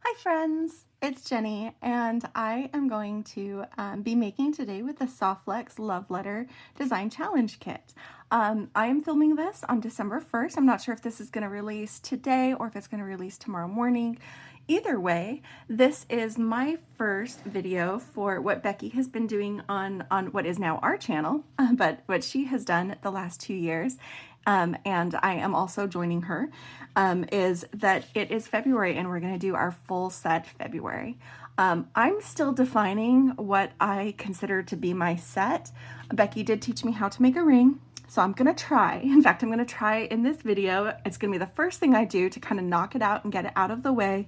Hi friends, it's Jenny and I am going to be making today with the Softflex Love Letter Design Challenge Kit. I am filming this on December 1st. I'm not sure if this is going to release today or if it's going to release tomorrow morning. Either way, this is my first video for what Becky has been doing on what is now our channel, but what she has done the last 2 years. And I am also joining her, is that it is February and we're going to do our full set February. I'm still defining what I consider to be my set. Becky did teach me how to make a ring, so I'm going to try. In fact, I'm going to try in this video. It's going to be the first thing I do to kind of knock it out and get it out of the way.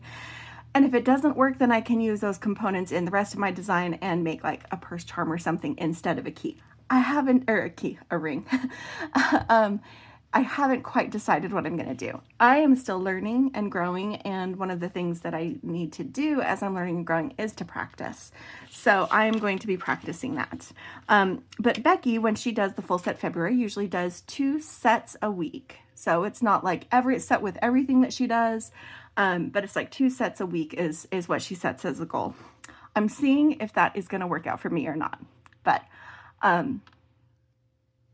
And if it doesn't work, then I can use those components in the rest of my design and make like a purse charm or something instead of a key. A ring. I haven't quite decided what I'm going to do. I am still learning and growing, and one of the things that I need to do as I'm learning and growing is to practice. So I am going to be practicing that. But Becky, when she does the full set February, usually does 2 sets a week. So it's not like every set with everything that she does, but it's like 2 sets a week is what she sets as a goal. I'm seeing if that is going to work out for me or not. But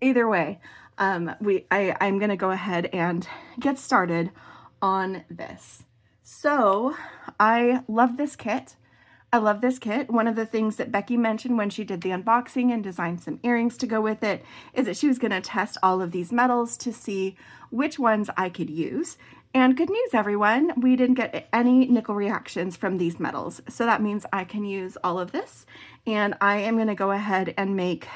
either way, I'm going to go ahead and get started on this. So I love this kit. One of the things that Becky mentioned when she did the unboxing and designed some earrings to go with it is that she was going to test all of these metals to see which ones I could use. And good news, everyone, we didn't get any nickel reactions from these metals. So that means I can use all of this. And I am going to go ahead and make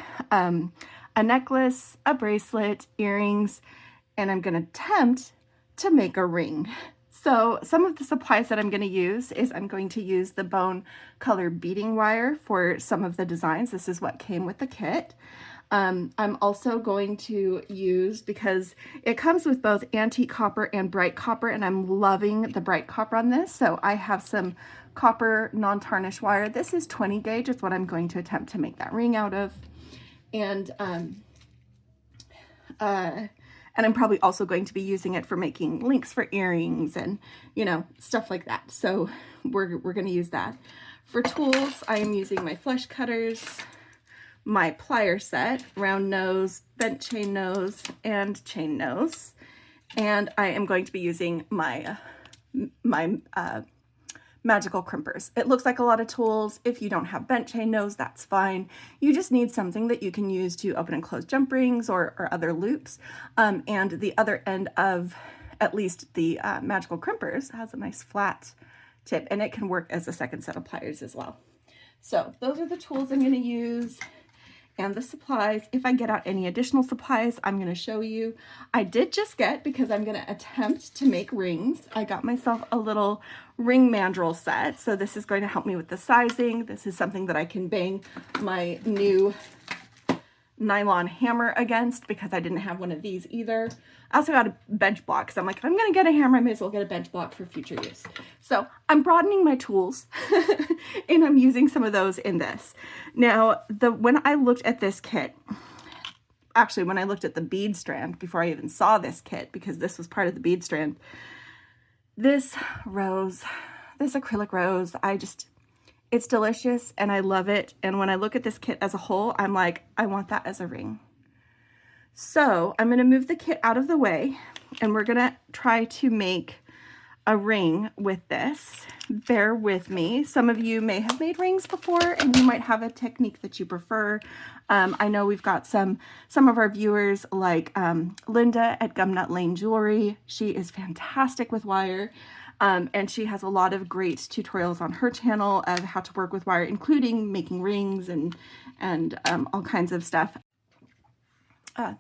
a necklace, a bracelet, earrings, and I'm going to attempt to make a ring. So some of the supplies that I'm going to use is I'm going to use the bone color beading wire for some of the designs. This is what came with the kit. I'm also going to use, because it comes with both antique copper and bright copper, and I'm loving the bright copper on this. So I have some copper non-tarnish wire. This is 20 gauge. It's what I'm going to attempt to make that ring out of. And I'm probably also going to be using it for making links for earrings and, you know, stuff like that. So we're going to use that. For tools, I am using my flesh cutters, my plier set, round nose, bent chain nose, and chain nose. And I am going to be using my magical crimpers. It looks like a lot of tools. If you don't have bent chain nose, that's fine. You just need something that you can use to open and close jump rings or other loops. And the other end of at least the magical crimpers has a nice flat tip, and it can work as a second set of pliers as well. So those are the tools I'm going to use. And the supplies. If I get out any additional supplies, I'm going to show you. I did just get, because I'm going to attempt to make rings, I got myself a little ring mandrel set. So this is going to help me with the sizing. This is something that I can bang my new nylon hammer against, because I didn't have one of these either. I also got a bench block, because I'm like, if I'm going to get a hammer, I may as well get a bench block for future use. So I'm broadening my tools and I'm using some of those in this. Now, when I looked at this kit, actually when I looked at the bead strand before I even saw this kit, because this was part of the bead strand, this rose, this acrylic rose, it's delicious and I love it. And when I look at this kit as a whole, I'm like, I want that as a ring. So I'm going to move the kit out of the way and we're going to try to make a ring with this. Bear with me. Some of you may have made rings before and you might have a technique that you prefer. I know we've got some of our viewers like Linda at Gumnut Lane Jewelry. She is fantastic with wire. And she has a lot of great tutorials on her channel of how to work with wire, including making rings and all kinds of stuff.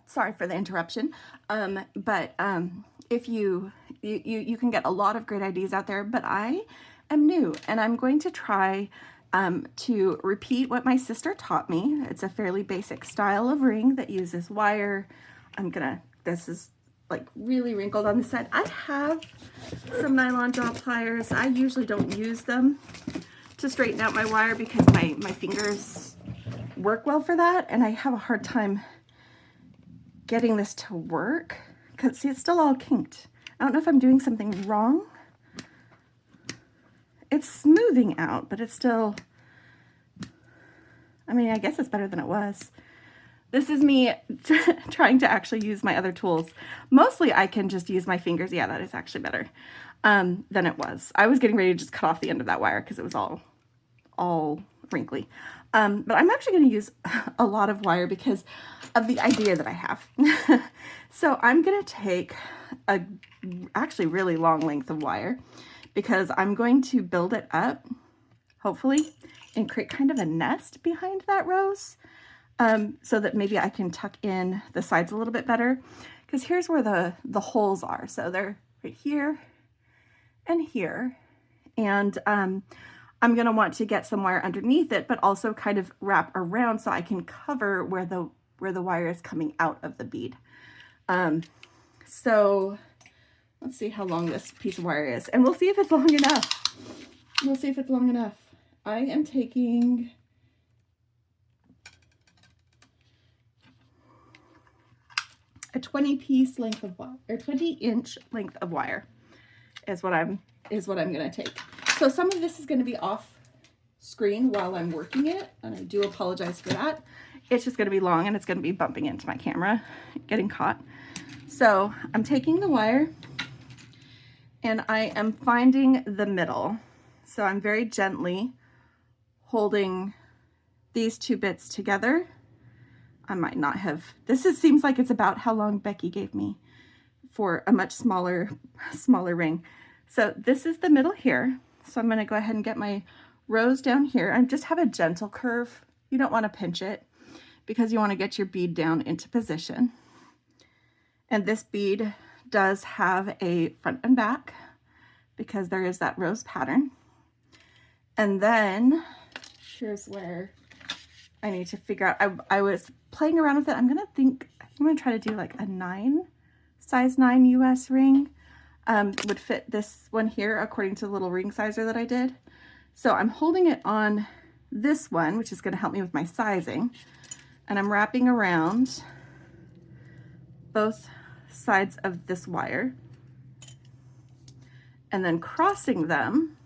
Sorry for the interruption. If you can get a lot of great ideas out there, but I am new and I'm going to try to repeat what my sister taught me. It's a fairly basic style of ring that uses wire. This is like really wrinkled on the side. I have some nylon jaw pliers. I usually don't use them to straighten out my wire because my fingers work well for that, and I have a hard time getting this to work because see, it's still all kinked. I don't know if I'm doing something wrong. it's smoothing out, but it's still, I mean, I guess it's better than it was. This is me trying to actually use my other tools. Mostly I can just use my fingers. Yeah, that is actually better than it was. I was getting ready to just cut off the end of that wire because it was all wrinkly. But I'm actually going to use a lot of wire because of the idea that I have. So I'm going to take a actually really long length of wire because I'm going to build it up, hopefully, and create kind of a nest behind that rose, so that maybe I can tuck in the sides a little bit better, because here's where the holes are. So they're right here and here, and I'm going to want to get some wire underneath it, but also kind of wrap around so I can cover where the wire is coming out of the bead. So let's see how long this piece of wire is, and we'll see if it's long enough. We'll see if it's long enough. I am taking a 20-piece length of wire, or 20-inch length of wire is what I'm going to take. So some of this is going to be off screen while I'm working it, and I do apologize for that. It's just going to be long and it's going to be bumping into my camera, getting caught. So I'm taking the wire and I am finding the middle. So I'm very gently holding these two bits together. I might not have, seems like it's about how long Becky gave me for a much smaller ring. So this is the middle here. So I'm going to go ahead and get my rose down here and just have a gentle curve. You don't want to pinch it because you want to get your bead down into position. And this bead does have a front and back because there is that rose pattern. And then here's where I need to figure out, I was playing around with it. I'm going to try to do like a size 9 US ring. Would fit this one here according to the little ring sizer that I did. So I'm holding it on this one, which is going to help me with my sizing. And I'm wrapping around both sides of this wire and then crossing them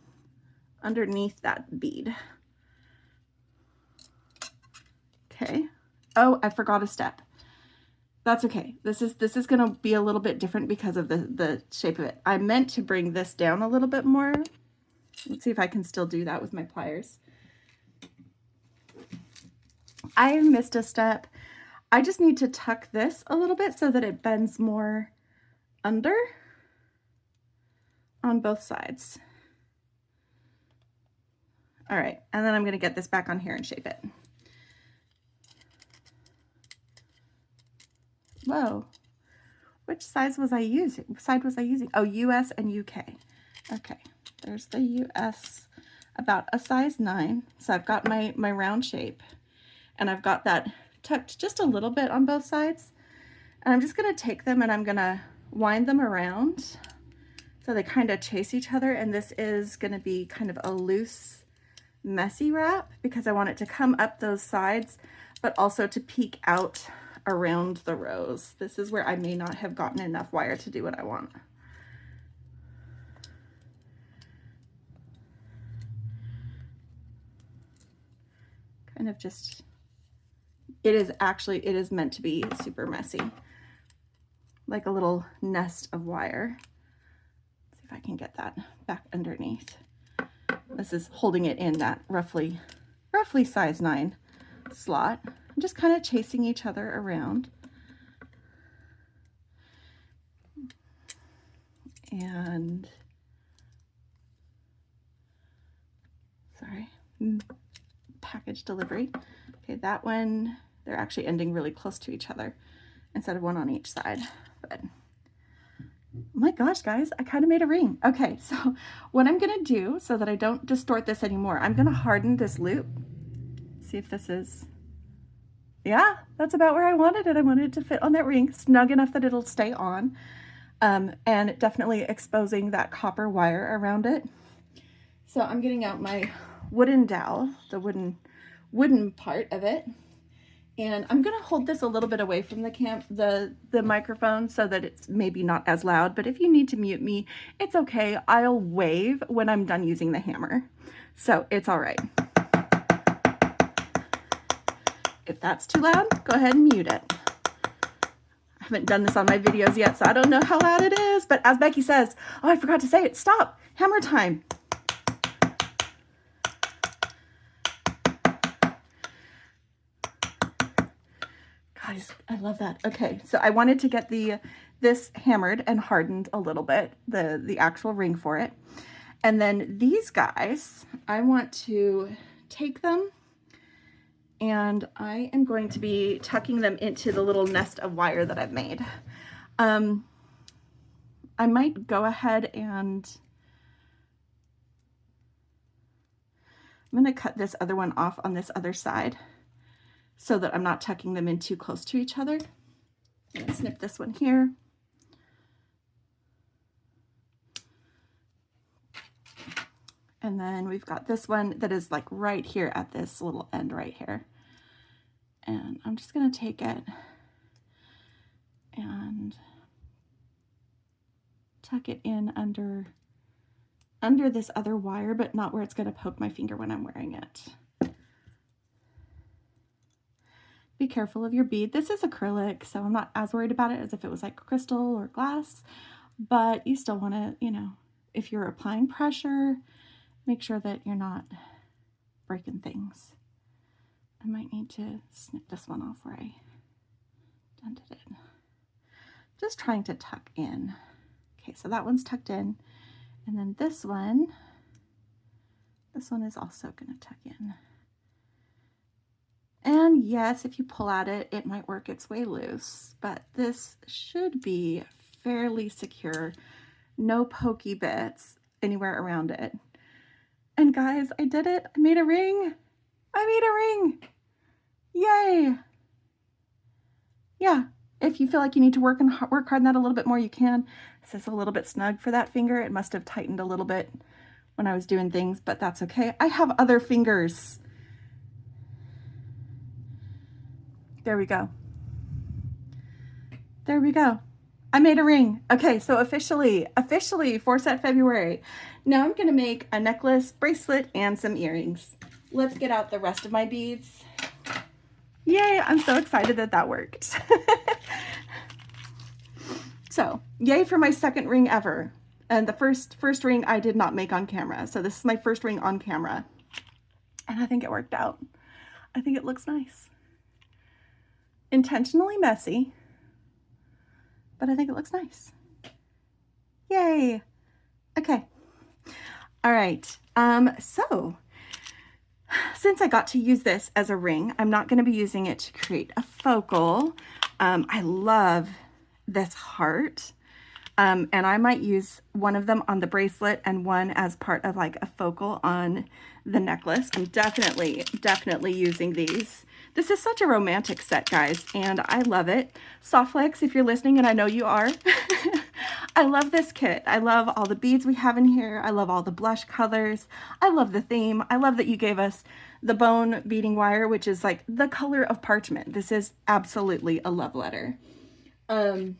underneath that bead. Okay. Oh, I forgot a step. That's okay. This is going to be a little bit different because of the shape of it. I meant to bring this down a little bit more. Let's see if I can still do that with my pliers. I missed a step. I just need to tuck this a little bit so that it bends more under on both sides. All right, and then I'm going to get this back on here and shape it. Whoa, which size was I using? Oh, US and UK. Okay, there's the US, about a size 9. So I've got my round shape, and I've got that tucked just a little bit on both sides. And I'm just gonna take them and I'm gonna wind them around so they kind of chase each other. And this is gonna be kind of a loose, messy wrap because I want it to come up those sides, but also to peek out around the rose. This is where I may not have gotten enough wire to do what I want. Kind of just, it is meant to be super messy, like a little nest of wire. Let's see if I can get that back underneath. This is holding it in that roughly size 9 slot. I'm just kind of chasing each other around. And sorry, package delivery. Okay, that one, they're actually ending really close to each other instead of one on each side. But oh my gosh, guys, I kind of made a ring. Okay, so what I'm gonna do so that I don't distort this anymore, I'm gonna harden this loop. See if this is, yeah, that's about where I wanted it. I wanted it to fit on that ring, snug enough that it'll stay on, and definitely exposing that copper wire around it. So I'm getting out my wooden dowel, the wooden part of it, And I'm gonna hold this a little bit away from the microphone so that it's maybe not as loud, but if you need to mute me, it's okay. I'll wave when I'm done using the hammer. So it's all right. If that's too loud, go ahead and mute it. I haven't done this on my videos yet, so I don't know how loud it is, but as Becky says, oh, I forgot to say it, stop, hammer time. Guys, I love that. Okay, so I wanted to get this hammered and hardened a little bit, the actual ring for it. And then these guys, I want to take them and I am going to be tucking them into the little nest of wire that I've made. I might go ahead and I'm going to cut this other one off on this other side so that I'm not tucking them in too close to each other. I'm going to snip this one here. And then we've got this one that is like right here at this little end right here. And I'm just going to take it and tuck it in under this other wire, but not where it's going to poke my finger when I'm wearing it. Be careful of your bead. This is acrylic, so I'm not as worried about it as if it was like crystal or glass, but you still want to, you know, if you're applying pressure, make sure that you're not breaking things. I might need to snip this one off where I dented it. Just trying to tuck in. Okay, so that one's tucked in. And then this one is also going to tuck in. And yes, if you pull at it, it might work its way loose, but this should be fairly secure. No pokey bits anywhere around it. And guys, I did it. I made a ring. I made a ring. Yay. Yeah, if you feel like you need to work hard on that a little bit more, you can. This is a little bit snug for that finger. It must have tightened a little bit when I was doing things, but that's okay. I have other fingers. There we go. There we go. I made a ring. Okay, so officially for set February. Now I'm gonna make a necklace, bracelet, and some earrings. Let's get out the rest of my beads. Yay, I'm so excited that that worked. So, yay for my second ring ever. And the first ring I did not make on camera. So this is my first ring on camera. And I think it worked out. I think it looks nice. Intentionally messy, but I think it looks nice. Yay. Okay. All right. So since I got to use this as a ring, I'm not going to be using it to create a focal. I love this heart. And I might use one of them on the bracelet and one as part of like a focal on the necklace. I'm definitely using these. This is such a romantic set, guys, and I love it. Softflex, if you're listening, and I know you are, I love this kit. I love all the beads we have in here. I love all the blush colors. I love the theme. I love that you gave us the bone beading wire, which is like the color of parchment. This is absolutely a love letter. And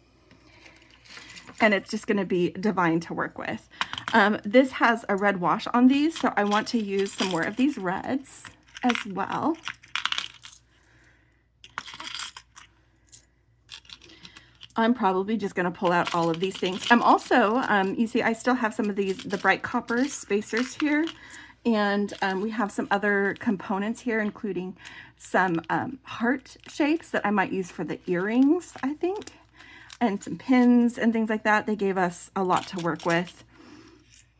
it's just going to be divine to work with. This has a red wash on these, so I want to use some more of these reds as well. I'm probably just going to pull out all of these things. I'm also, you see, I still have some of these, the bright copper spacers here. And we have some other components here, including some heart shapes that I might use for the earrings, I think. And some pins and things like that. They gave us a lot to work with.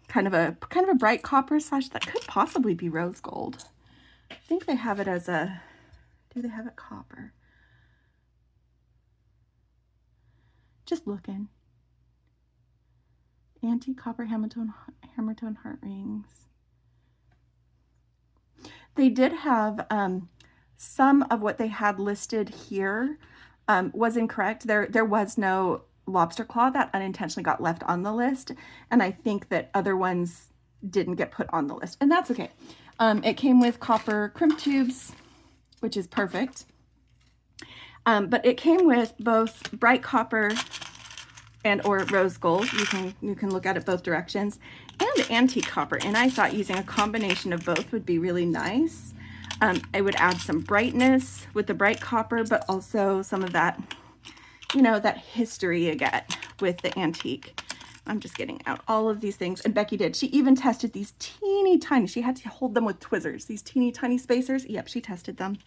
Kind of a bright copper slash that could possibly be rose gold. I think they have it as a, do they have it copper? Just looking. Antique copper hammertone heart rings. They did have some of what they had listed here was incorrect. There was no lobster claw. That unintentionally got left on the list, and I think that other ones didn't get put on the list, and that's okay. It came with copper crimp tubes, which is perfect. But it came with both bright copper and or rose gold. You can look at it both directions, and antique copper. And I thought using a combination of both would be really nice. I would add some brightness with the bright copper, but also some of that, you know, that history you get with the antique. I'm just getting out all of these things. And Becky did. She even tested these teeny tiny, she had to hold them with tweezers, these teeny tiny spacers. Yep, she tested them.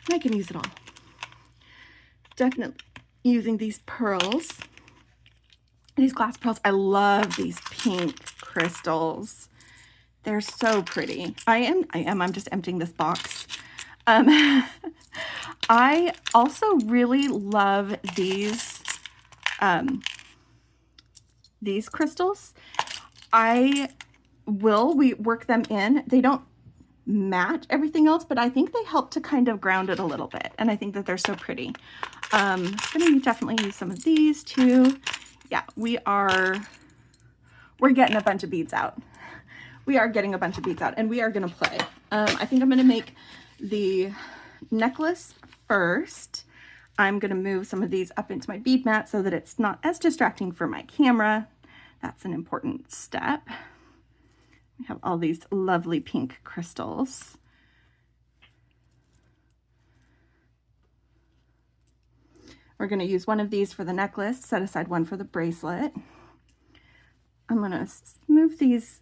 And I can use it all. Definitely using these pearls, these glass pearls. I love these pink crystals. They're so pretty. I'm just emptying this box. I also really love these crystals. We work them in. They don't match everything else, but I think they help to kind of ground it a little bit. And I think that they're so pretty. I'm gonna definitely use some of these too. Yeah, we're getting a bunch of beads out. We are getting a bunch of beads out, and we are gonna play. I think I'm gonna make the necklace first. I'm gonna move some of these up into my bead mat so that it's not as distracting for my camera. That's an important step. We have all these lovely pink crystals. We're gonna use one of these for the necklace, set aside one for the bracelet. I'm gonna move these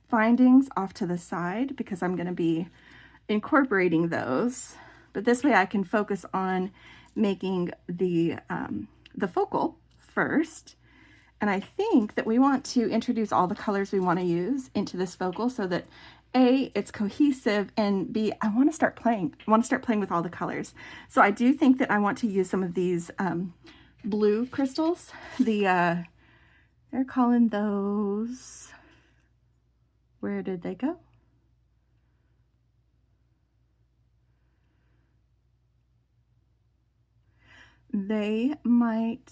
findings off to the side because I'm gonna be incorporating those. But this way I can focus on making the focal first. And I think that we want to introduce all the colors we want to use into this focal so that A, it's cohesive, and B, I want to start playing. I want to start playing with all the colors. So I do think that I want to use some of these blue crystals. They're calling those, where did they go? They might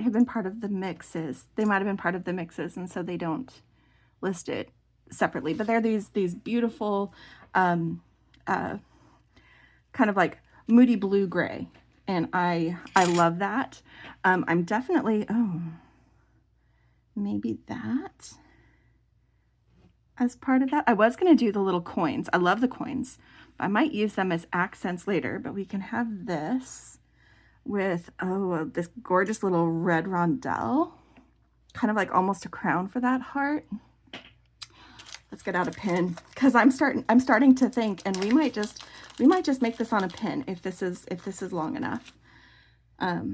have been part of the mixes. They might have been part of the mixes, and so they don't list it separately. But they're these beautiful, kind of like moody blue gray, and I love that. I'm definitely, oh, maybe that as part of that. I was going to do the little coins. I love the coins. I might use them as accents later, but we can have this with, oh, this gorgeous little red rondelle, kind of like almost a crown for that heart. Let's get out a pin, because I'm starting to think, and we might just make this on a pin if this is long enough. Yeah,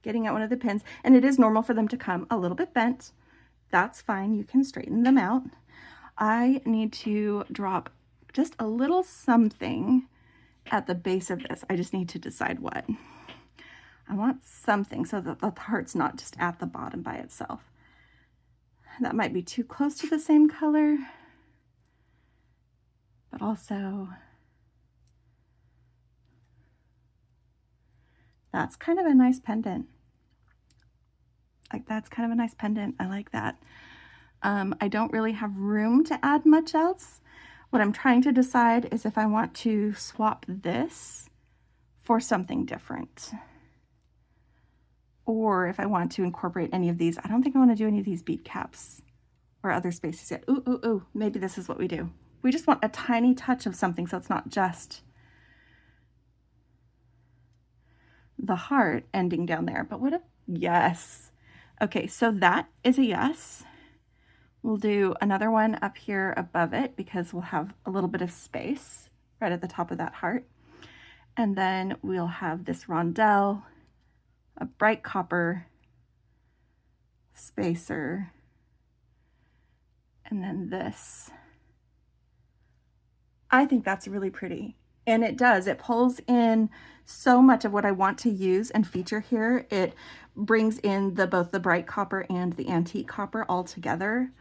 getting out one of the pins, and it is normal for them to come a little bit bent. That's fine. You can straighten them out. I need to drop just a little something at the base of this. I just need to decide what. I want something so that the heart's not just at the bottom by itself. That might be too close to the same color, but also that's kind of a nice pendant. Like, that's kind of a nice pendant. I like that. I don't really have room to add much else. What I'm trying to decide is if I want to swap this for something different, or if I want to incorporate any of these. I don't think I want to do any of these bead caps or other spaces yet. Ooh, maybe this is what we do. We just want a tiny touch of something, so it's not just the heart ending down there. But what if, yes. Okay, so that is a yes. We'll do another up here above it because we'll have a little bit of space right at the top of that heart. And then we'll have this rondelle, a bright copper spacer, and then this. I think that's really pretty. And it does, it pulls in so much of what I want to use and feature here. It brings in both the bright copper and the antique copper all together.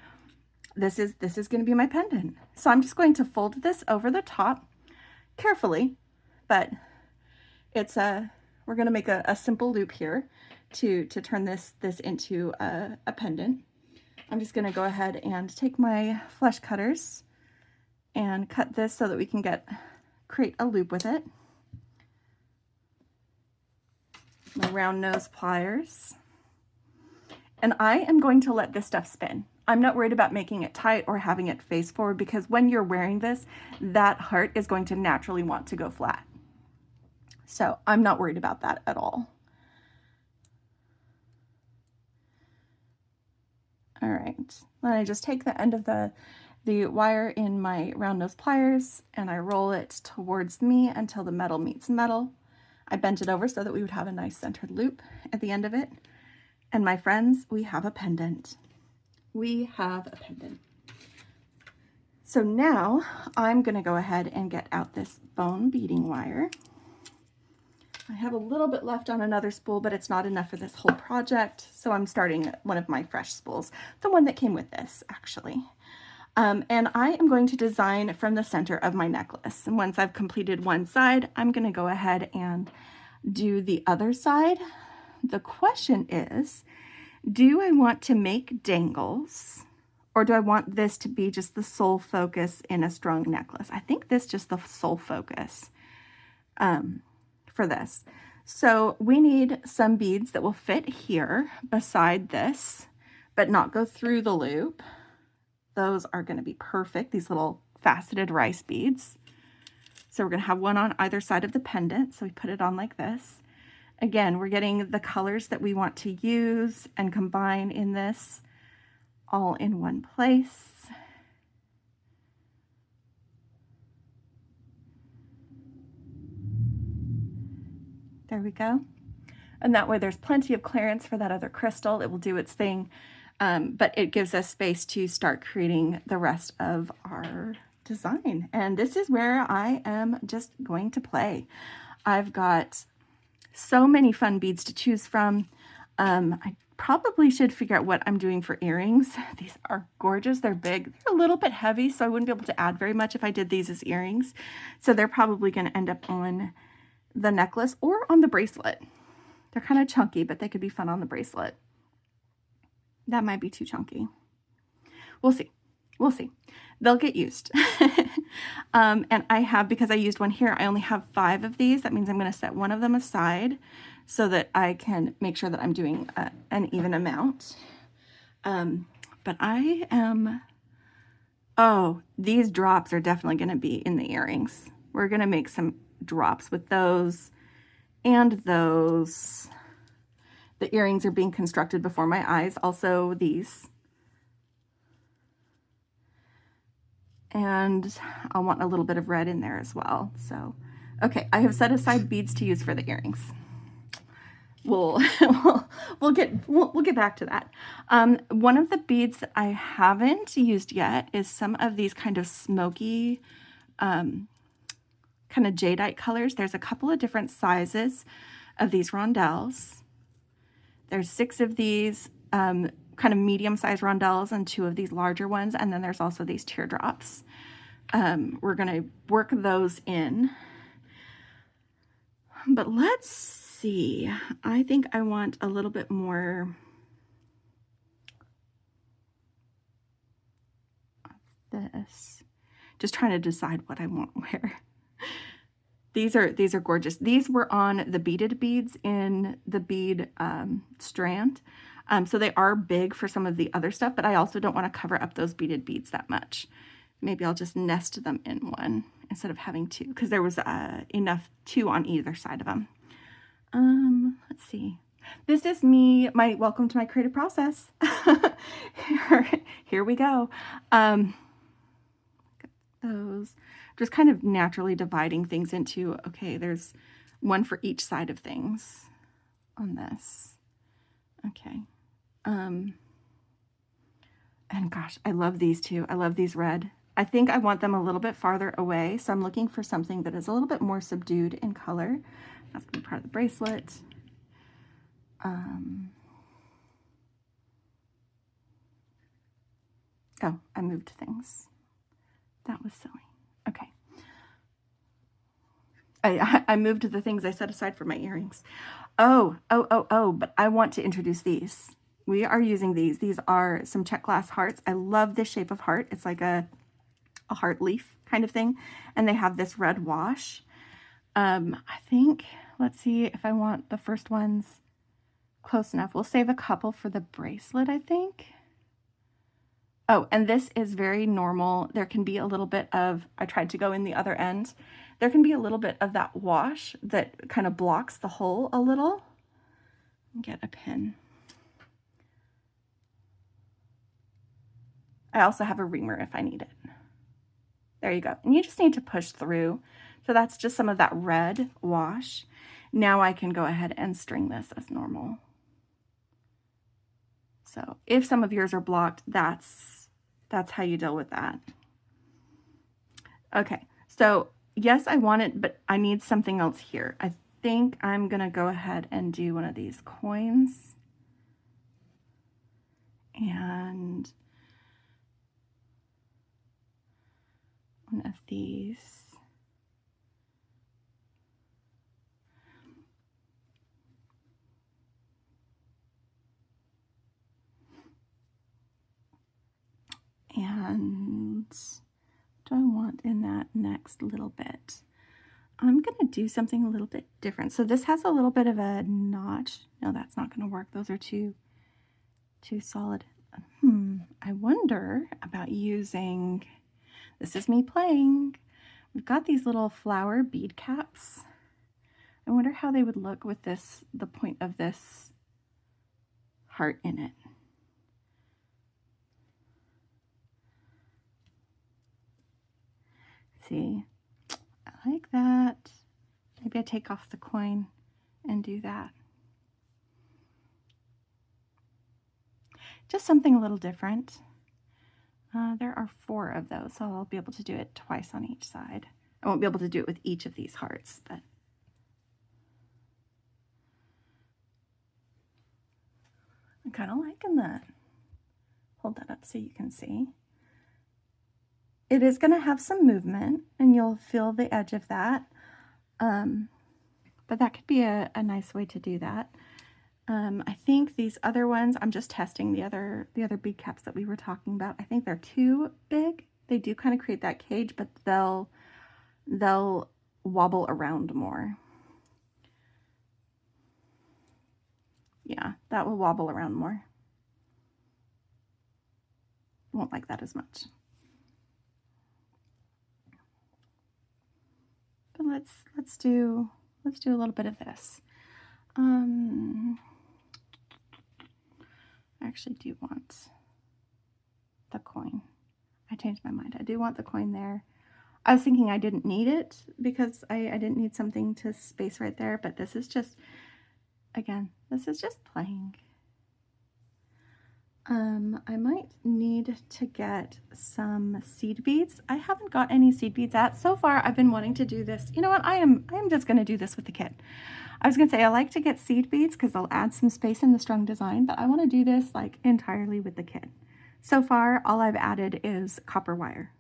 This is going to be my pendant. So I'm just going to fold this over the top carefully, but it's we're going to make a simple loop here to turn this into a pendant. I'm just going to go ahead and take my flesh cutters and cut this so that we can create a loop with it. My round nose pliers. And I am going to let this stuff spin. I'm not worried about making it tight or having it face forward, because when you're wearing this, that heart is going to naturally want to go flat. So I'm not worried about that at all. All right, then I just take the end of the wire in my round nose pliers and I roll it towards me until the metal meets metal. I bent it over so that we would have a nice centered loop at the end of it. And my friends, we have a pendant. We have a pendant. So now I'm gonna go ahead and get out this bone beading wire. I have a little bit left on another spool, but it's not enough for this whole project. So I'm starting one of my fresh spools, the one that came with this actually. And I am going to design from the center of my necklace. And once I've completed one side, I'm gonna go ahead and do the other side. The question is, do I want to make dangles, or do I want this to be just the sole focus in a strung necklace? I think this just the sole focus for this. So we need some beads that will fit here beside this, but not go through the loop. Those are going to be perfect, these little faceted rice beads. So we're going to have one on either side of the pendant. So we put it on like this. Again, we're getting the colors that we want to use and combine in this all in one place. There we go. And that way there's plenty of clearance for that other crystal. It will do its thing, but it gives us space to start creating the rest of our design. And this is where I am just going to play. I've got so many fun beads to choose from. I probably should figure out what I'm doing for earrings. These are gorgeous. They're big. They're a little bit heavy, so I wouldn't be able to add very much if I did these as earrings. So they're probably going to end up on the necklace or on the bracelet. They're kind of chunky, but they could be fun on the bracelet. That might be too chunky. We'll see. We'll see. They'll get used. And I have, because I used one here, I only have 5 of these. That means I'm going to set one of them aside so that I can make sure that I'm doing an even amount. But I am, oh, these drops are definitely going to be in the earrings. We're going to make some drops with those and those. The earrings are being constructed before my eyes. Also these. And I'll want a little bit of red in there as well. So, okay, I have set aside beads to use for the earrings. We'll get back to that. One of the beads that I haven't used yet is some of these kind of smoky, kind of jadeite colors. There's a couple of different sizes of these rondelles. There's 6 of these kind of medium-sized rondelles and 2 of these larger ones, and then there's also these teardrops. We're going to work those in. But let's see. I think I want a little bit more of this. Just trying to decide what I want where. These are gorgeous. These were on the beaded beads in the bead strand. So they are big for some of the other stuff, but I also don't want to cover up those beaded beads that much. Maybe I'll just nest them in one instead of having 2, because there was enough 2 on either side of them. Let's see. This is me, welcome to my creative process. Here we go. Those, just kind of naturally dividing things into, okay, there's one for each side of things on this. Okay. And gosh, I love these too. I love these red. I think I want them a little bit farther away, so I'm looking for something that is a little bit more subdued in color. That's gonna be part of the bracelet. Oh, I moved things. That was silly. Okay. I moved the things I set aside for my earrings. Oh, but I want to introduce these. We are using these. These are some check glass hearts. I love this shape of heart. It's like a a heart leaf kind of thing. And they have this red wash. I think, let's see if I want the first ones close enough. We'll save a couple for the bracelet, I think. Oh, and this is very normal. There can be a little bit of, I tried to go in the other end. There can be a little bit of that wash that kind of blocks the hole a little. Get a pin. I also have a reamer if I need it. There you go. And you just need to push through. So that's just some of that red wash. Now I can go ahead and string this as normal. So if some of yours are blocked, that's how you deal with that. Okay, so yes, I want it, but I need something else here. I think I'm gonna go ahead and do one of these coins. And one of these. And what do I want in that next little bit? I'm going to do something a little bit different. So this has a little bit of a notch. No, that's not going to work. Those are too solid. I wonder about using, this is me playing. We've got these little flower bead caps. I wonder how they would look with this, the point of this heart in it. See, I like that. Maybe I take off the coin and do that. Just something a little different. There are 4 of those, so I'll be able to do it twice on each side. I won't be able to do it with each of these hearts, but I'm kind of liking that. Hold that up so you can see. It is going to have some movement, and you'll feel the edge of that. But that could be a nice way to do that. I think these other ones, I'm just testing the other bead caps that we were talking about. I think they're too big. They do kind of create that cage, but they'll wobble around more. Yeah, that will wobble around more. Won't like that as much. But let's do a little bit of this. I actually do want the coin. I changed my mind. I do want the coin there. I was thinking I didn't need it because I didn't need something to space right there, but this is just, again, this is just playing. I might need to get some seed beads. I haven't got any seed beads out. So far, I've been wanting to do this. You know what? I am just going to do this with the kit. I was going to say I like to get seed beads because they'll add some space in the strung design, but I want to do this like entirely with the kit. So far, all I've added is copper wire.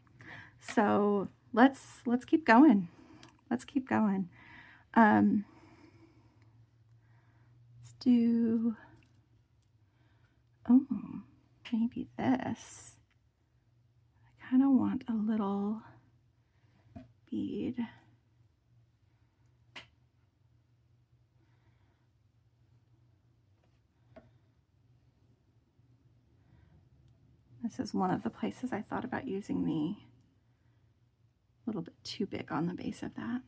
So let's keep going. Let's keep going. Let's do, oh, maybe this. I kind of want a little bead. This is one of the places I thought about using the little bit too big on the base of that.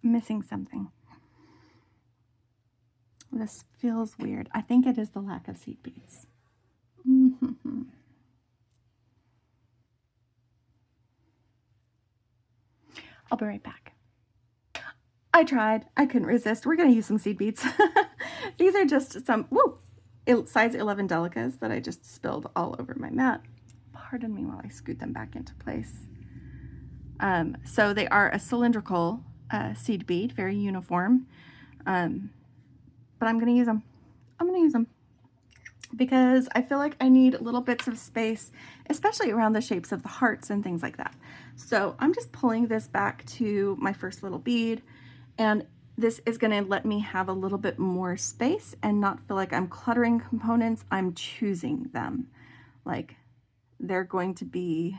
I'm missing something. This feels weird. I think it is the lack of seed beads. I'll be right back. I tried. I couldn't resist. We're going to use some seed beads. These are just some size 11 delicas that I just spilled all over my mat. Pardon me while I scoot them back into place. So they are a cylindrical seed bead, very uniform. But I'm going to use them. I'm gonna use them because I feel like I need little bits of space, especially around the shapes of the hearts and things like that. So I'm just pulling this back to my first little bead, and this is going to let me have a little bit more space and not feel like I'm cluttering components. I'm choosing them. Like they're going to be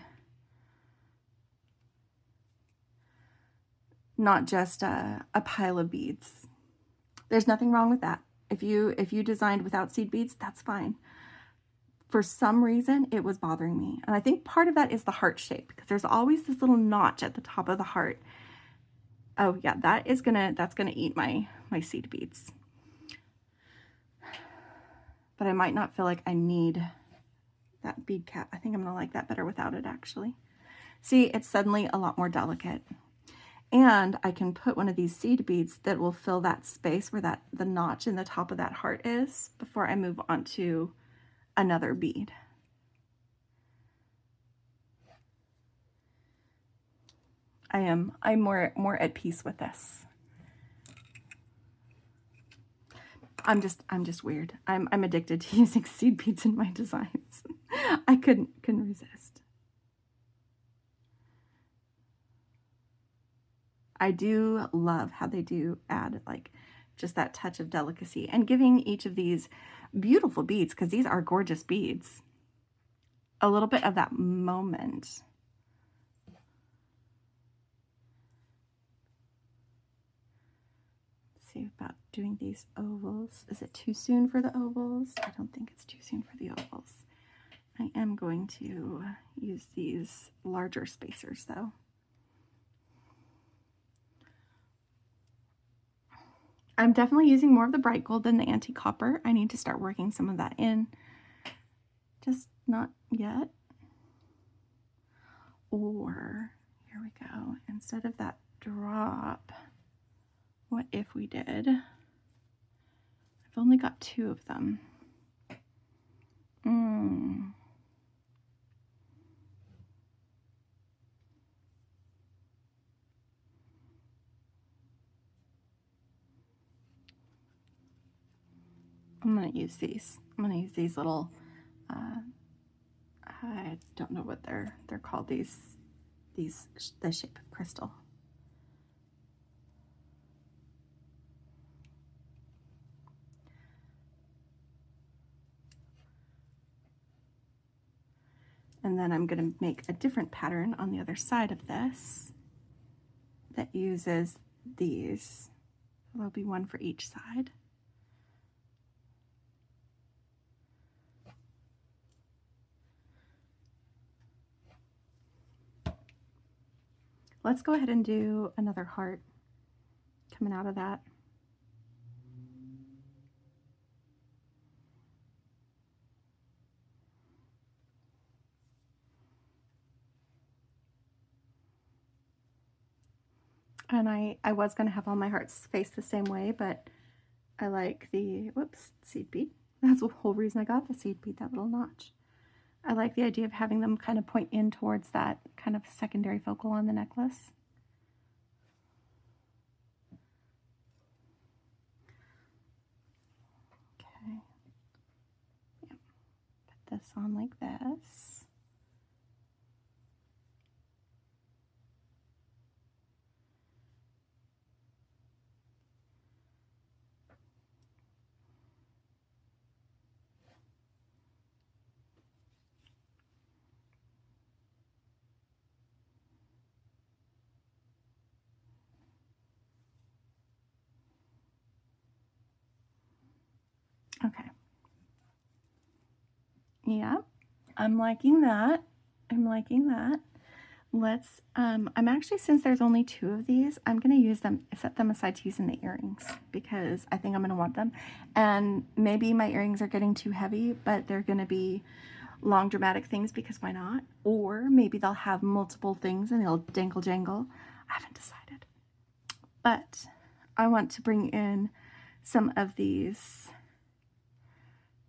not just a pile of beads. There's nothing wrong with that. If you designed without seed beads, that's fine. For some reason, it was bothering me. And I think part of that is the heart shape, because there's always this little notch at the top of the heart. Oh yeah, that's gonna eat my seed beads. But I might not feel like I need that bead cap. I think I'm gonna like that better without it, actually. See, it's suddenly a lot more delicate. And I can put one of these seed beads that will fill that space where the notch in the top of that heart is before I move on to another bead. I'm more at peace with this. I'm just weird. I'm addicted to using seed beads in my designs. I couldn't resist. I do love how they do add like just that touch of delicacy and giving each of these beautiful beads, because these are gorgeous beads, a little bit of that moment. Let's see about doing these ovals. Is it too soon for the ovals? I don't think it's too soon for the ovals. I am going to use these larger spacers though. I'm definitely using more of the bright gold than the antique copper. I need to start working some of that in. Just not yet. Or, here we go, instead of that drop, what if we did? I've only got 2 of them. I'm gonna use these. I'm gonna use these little, I don't know what they're called, the shape of crystal. And then I'm gonna make a different pattern on the other side of this that uses these. There'll be one for each side. Let's go ahead and do another heart coming out of that. And I was going to have all my hearts face the same way, but I like the, whoops, seed bead. That's the whole reason I got the seed bead, that little notch. I like the idea of having them kind of point in towards that kind of secondary focal on the necklace. Okay. Yep. Put this on like this. Okay. Yeah, I'm liking that. I'm liking that. Let's, I'm actually, since there's only 2 of these, I'm going to use them, set them aside to use in the earrings because I think I'm going to want them. And maybe my earrings are getting too heavy, but they're going to be long dramatic things because why not? Or maybe they'll have multiple things and they'll dangle jangle. I haven't decided. But I want to bring in some of these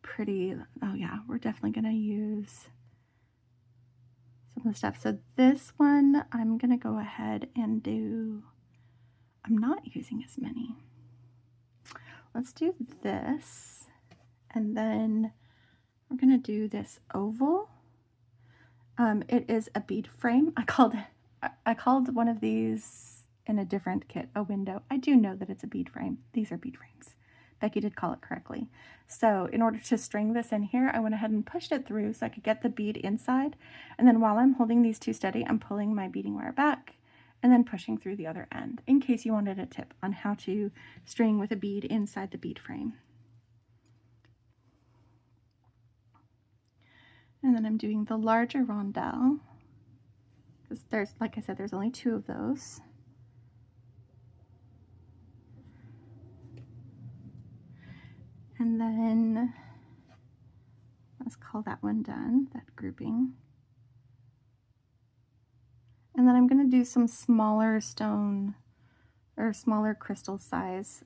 pretty, oh yeah, we're definitely going to use some of the stuff. So this one, I'm going to go ahead and do, I'm not using as many. Let's do this. And then we're going to do this oval. It is a bead frame. I called one of these in a different kit a window. I do know that it's a bead frame. These are bead frames. Becky did call it correctly. So in order to string this in here, I went ahead and pushed it through so I could get the bead inside. And then while I'm holding these two steady, I'm pulling my beading wire back and then pushing through the other end, in case you wanted a tip on how to string with a bead inside the bead frame. And then I'm doing the larger rondelle, because there's, like I said, there's only 2 of those. And then let's call that one done, that grouping. And then I'm going to do some smaller stone or smaller crystal size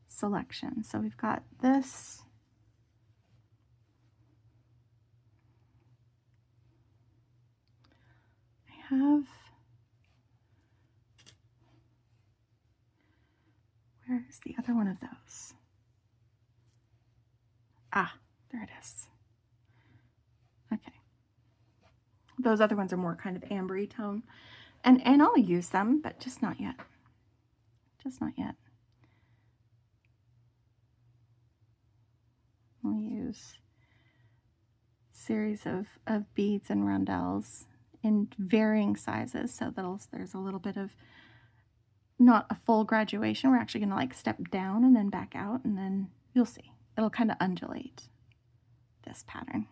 selection. So we've got this. Where's the other one of those? Ah, there it is. Okay. Those other ones are more kind of ambery tone. And I'll use them, but just not yet. Just not yet. I'll use a series of beads and rondelles in varying sizes, so that there's a little bit of, not a full graduation. We're actually going to like step down and then back out, and then you'll see. It'll kind of undulate, this pattern.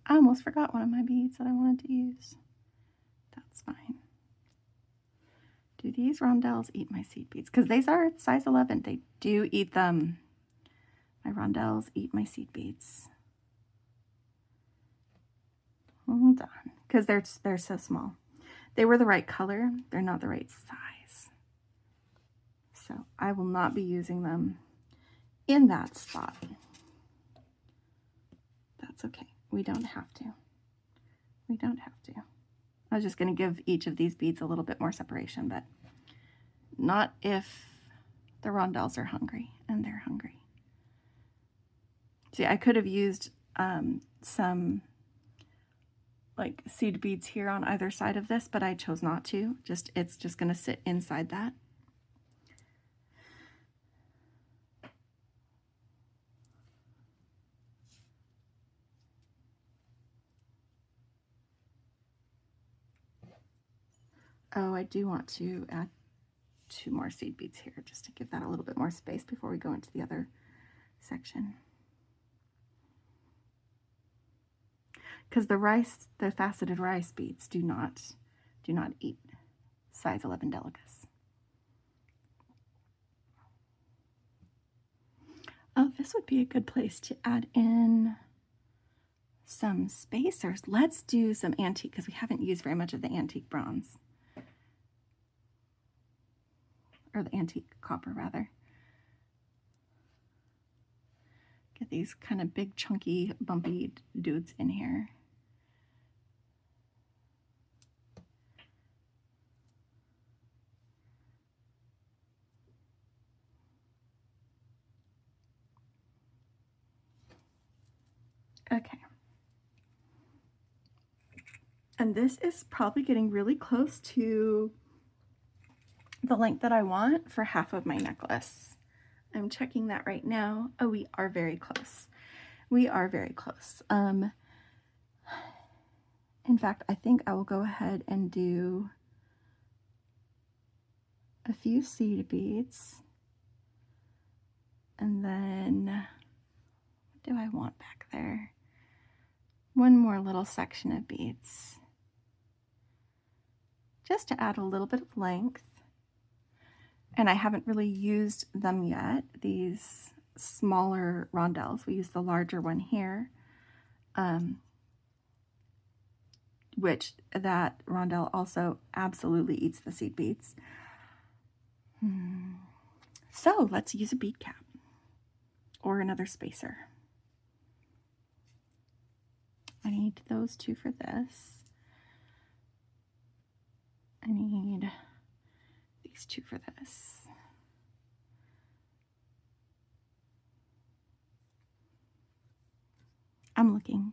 I almost forgot one of my beads that I wanted to use. That's fine. Do these rondelles eat my seed beads? Because these are size 11. They do eat them. My rondelles eat my seed beads. Hold on, because they're so small. They were the right color. They're not the right size. So I will not be using them in that spot. That's okay. We don't have to. We don't have to. I was just going to give each of these beads a little bit more separation, but not if the rondelles are hungry, and they're hungry. See, I could have used some like seed beads here on either side of this, but I chose not to. It's just going to sit inside that. Oh, I do want to add 2 more seed beads here just to give that a little bit more space before we go into the other section. Because the faceted rice beads do not eat size 11 delicates. Oh, this would be a good place to add in some spacers. Let's do some antique, because we haven't used very much of the antique bronze. Or the antique copper, rather. Get these kind of big, chunky, bumpy dudes in here. Okay. And this is probably getting really close to the length that I want for half of my necklace. I'm checking that right now. Oh, we are very close. We are very close. In fact, I think I will go ahead and do a few seed beads. And then, what do I want back there? One more little section of beads. Just to add a little bit of length. And I haven't really used them yet, these smaller rondelles. We use the larger one here, which that rondelle also absolutely eats the seed beads. So let's use a bead cap or another spacer. I need those two for this. I need these two for this. I'm looking.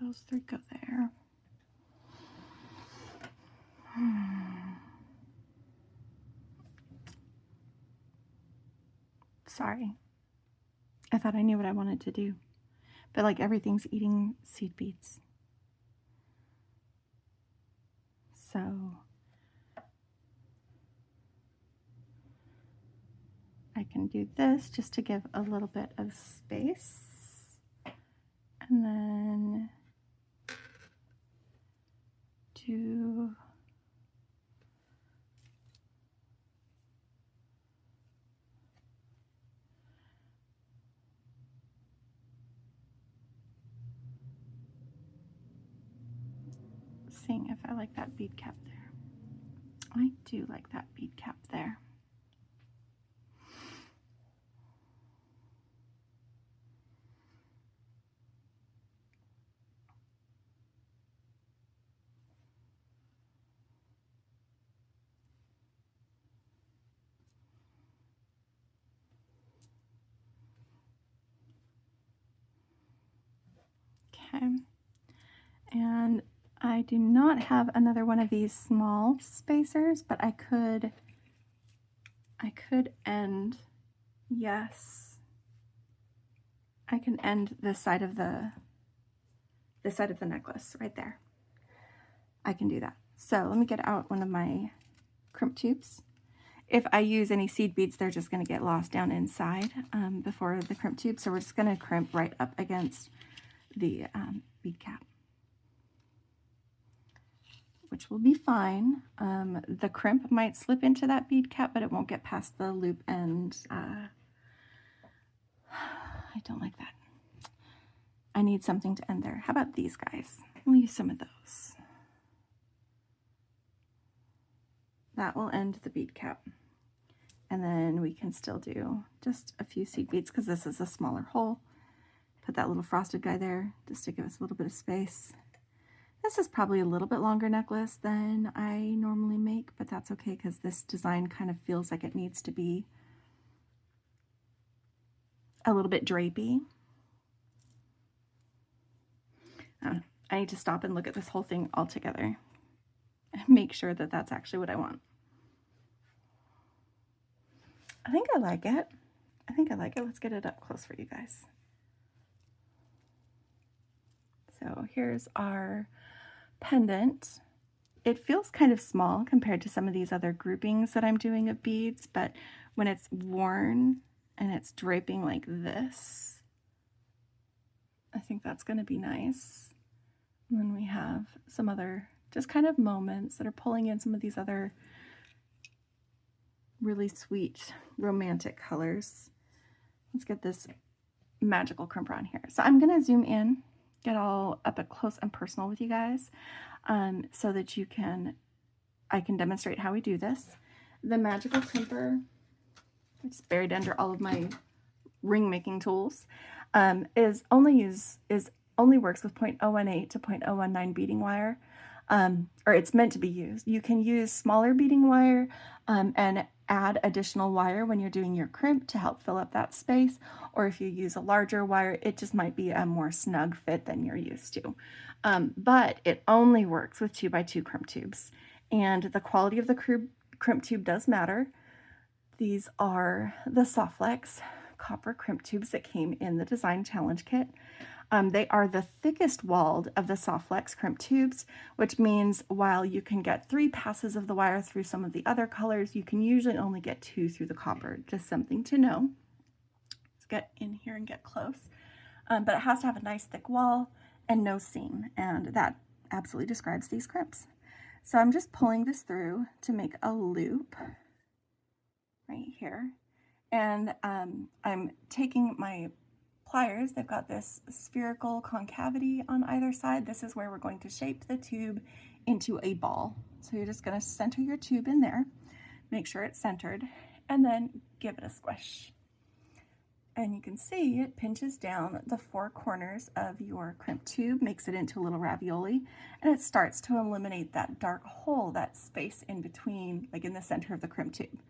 Those three go there. Sorry. I thought I knew what I wanted to do. But like everything's eating seed beads. So I can do this just to give a little bit of space. And then do seeing if I like that bead cap there. I do like that bead cap there. Okay, and I do not have another one of these small spacers, but I could end, yes, I can end this side of the necklace right there. I can do that. So let me get out one of my crimp tubes. If I use any seed beads, they're just going to get lost down inside before the crimp tube. So we're just going to crimp right up against the bead cap, which will be fine. The crimp might slip into that bead cap, but it won't get past the loop end. I don't like that. I need something to end there. How about these guys? We'll use some of those. That will end the bead cap. And then we can still do just a few seed beads because this is a smaller hole. Put that little frosted guy there just to give us a little bit of space. This is probably a little bit longer necklace than I normally make, but that's okay because this design kind of feels like it needs to be a little bit drapey. I need to stop and look at this whole thing all together and make sure that that's actually what I want. I think I like it. I think I like it. Let's get it up close for you guys. So here's our pendant. It feels kind of small compared to some of these other groupings that I'm doing of beads, but when it's worn and it's draping like this, I think that's going to be nice. And then we have some other just kind of moments that are pulling in some of these other really sweet romantic colors. Let's get this magical crimper on here. So I'm going to zoom in, get all up close and personal with you guys so that I can demonstrate how we do this. The magical crimper, it's buried under all of my ring making tools, only works with 0.018 to 0.019 beading wire, or it's meant to be used. You can use smaller beading wire and add additional wire when you're doing your crimp to help fill up that space, or if you use a larger wire, it just might be a more snug fit than you're used to. But it only works with 2x2 crimp tubes, and the quality of the crimp tube does matter. These are the Softflex copper crimp tubes that came in the design challenge kit. They are the thickest walled of the Softflex crimp tubes, which means while you can get 3 passes of the wire through some of the other colors, you can usually only get 2 through the copper. Just something to know. Let's get in here and get close. But it has to have a nice thick wall and no seam, and that absolutely describes these crimps. So I'm just pulling this through to make a loop. right here. And I'm taking my pliers, they've got this spherical concavity on either side. This is where we're going to shape the tube into a ball. So you're just going to center your tube in there, make sure it's centered, and then give it a squish. And you can see it pinches down the four corners of your crimp tube, makes it into a little ravioli, and it starts to eliminate that dark hole, that space in between, like in the center of the crimp tube.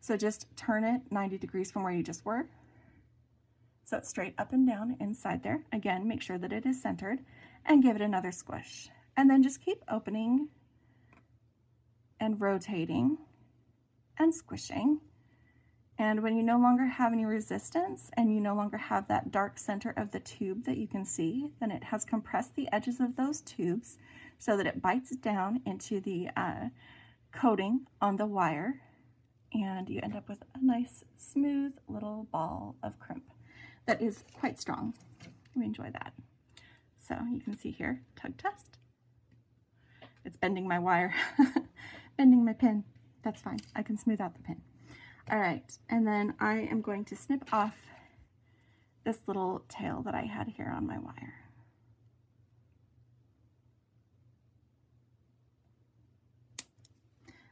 So just turn it 90 degrees from where you just were. So it's straight up and down inside there. Again, make sure that it is centered and give it another squish. And then just keep opening and rotating and squishing. And when you no longer have any resistance and you no longer have that dark center of the tube that you can see, then it has compressed the edges of those tubes so that it bites down into the coating on the wire, and you end up with a nice smooth little ball of crimp that is quite strong. We enjoy that. So you can see here, tug test. It's bending my wire, bending my pin. That's fine, I can smooth out the pin. All right, and then I am going to snip off this little tail that I had here on my wire.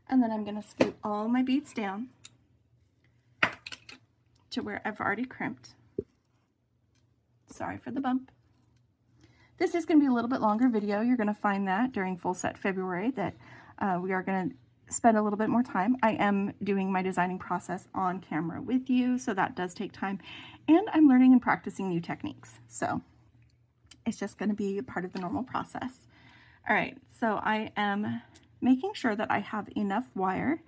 And then I'm going to scoot all my beads down to where I've already crimped. Sorry for the bump. This is going to be a little bit longer video. You're going to find that during Full Set February that we are going to spend a little bit more time. I am doing my designing process on camera with you, so that does take time. And I'm learning and practicing new techniques. So it's just going to be a part of the normal process. All right, so I am making sure that I have enough wire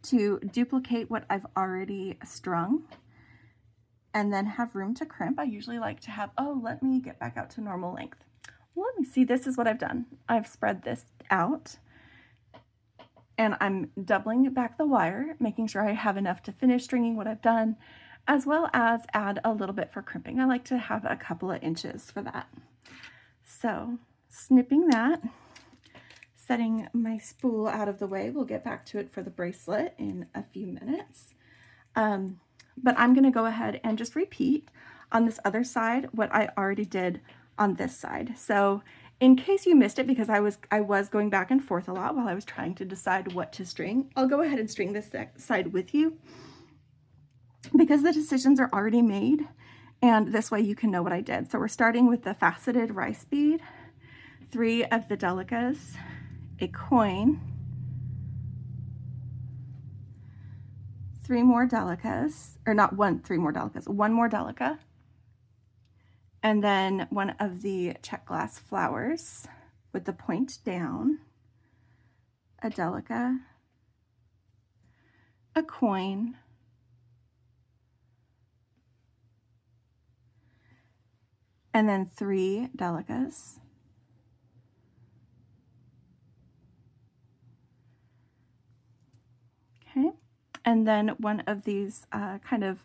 to duplicate what I've already strung and then have room to crimp. I usually like to have, oh, let me get back out to normal length. Let me see, this is what I've done. I've spread this out and I'm doubling back the wire, making sure I have enough to finish stringing what I've done, as well as add a little bit for crimping. I like to have a couple of inches for that. So snipping that, setting my spool out of the way. We'll get back to it for the bracelet in a few minutes. But I'm going to go ahead and just repeat on this other side what I already did on this side. So in case you missed it, because I was going back and forth a lot while I was trying to decide what to string, I'll go ahead and string this side with you because the decisions are already made, and this way you can know what I did. So we're starting with the faceted rice bead, 3 of the delicas, a coin, 3 more delicas, or not 3 more delicas, 1 more delica, and then 1 of the check glass flowers with the point down, a delica, a coin, and then 3 delicas, okay, and then 1 of these kind of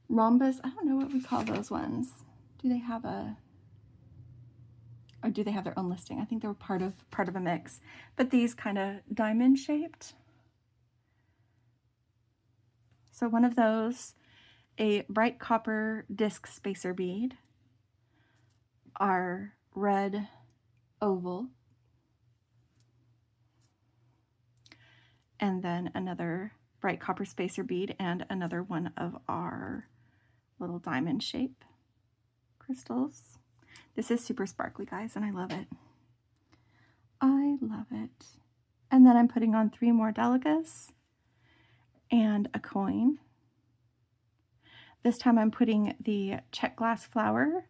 rhombus, I don't know what we call those ones. Do they have a, or do they have their own listing? I think they were part of a mix, but these kind of diamond shaped. So 1 of those, a bright copper disc spacer bead, our red oval, and then another bright copper spacer bead and another one of our little diamond shape crystals. This is super sparkly, guys, and I love it. I love it. And then I'm putting on 3 more delicas and a coin. This time I'm putting the check glass flower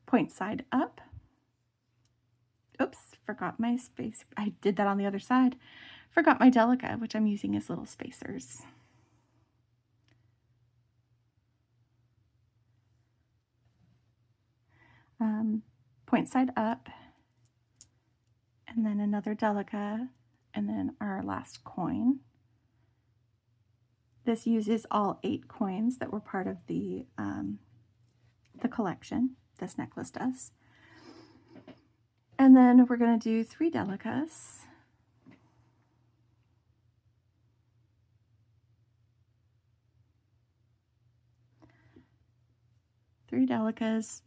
point side up. Oops, forgot my space. I did that on the other side. Forgot my delica, which I'm using as little spacers. Point side up, and then another delica, and then our last coin. This uses all 8 coins that were part of the collection. This necklace does. And then we're going to do 3 delicas. 3 delicas,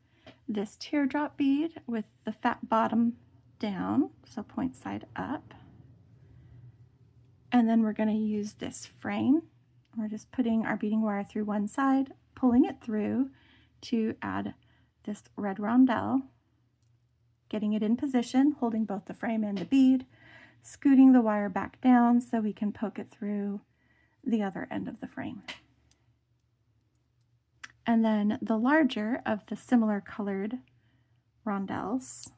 this teardrop bead with the fat bottom down, so point side up. And then we're going to use this frame. We're just putting our beading wire through one side, pulling it through to add this red rondelle, getting it in position, holding both the frame and the bead, scooting the wire back down so we can poke it through the other end of the frame. And then the larger of the similar colored rondelles,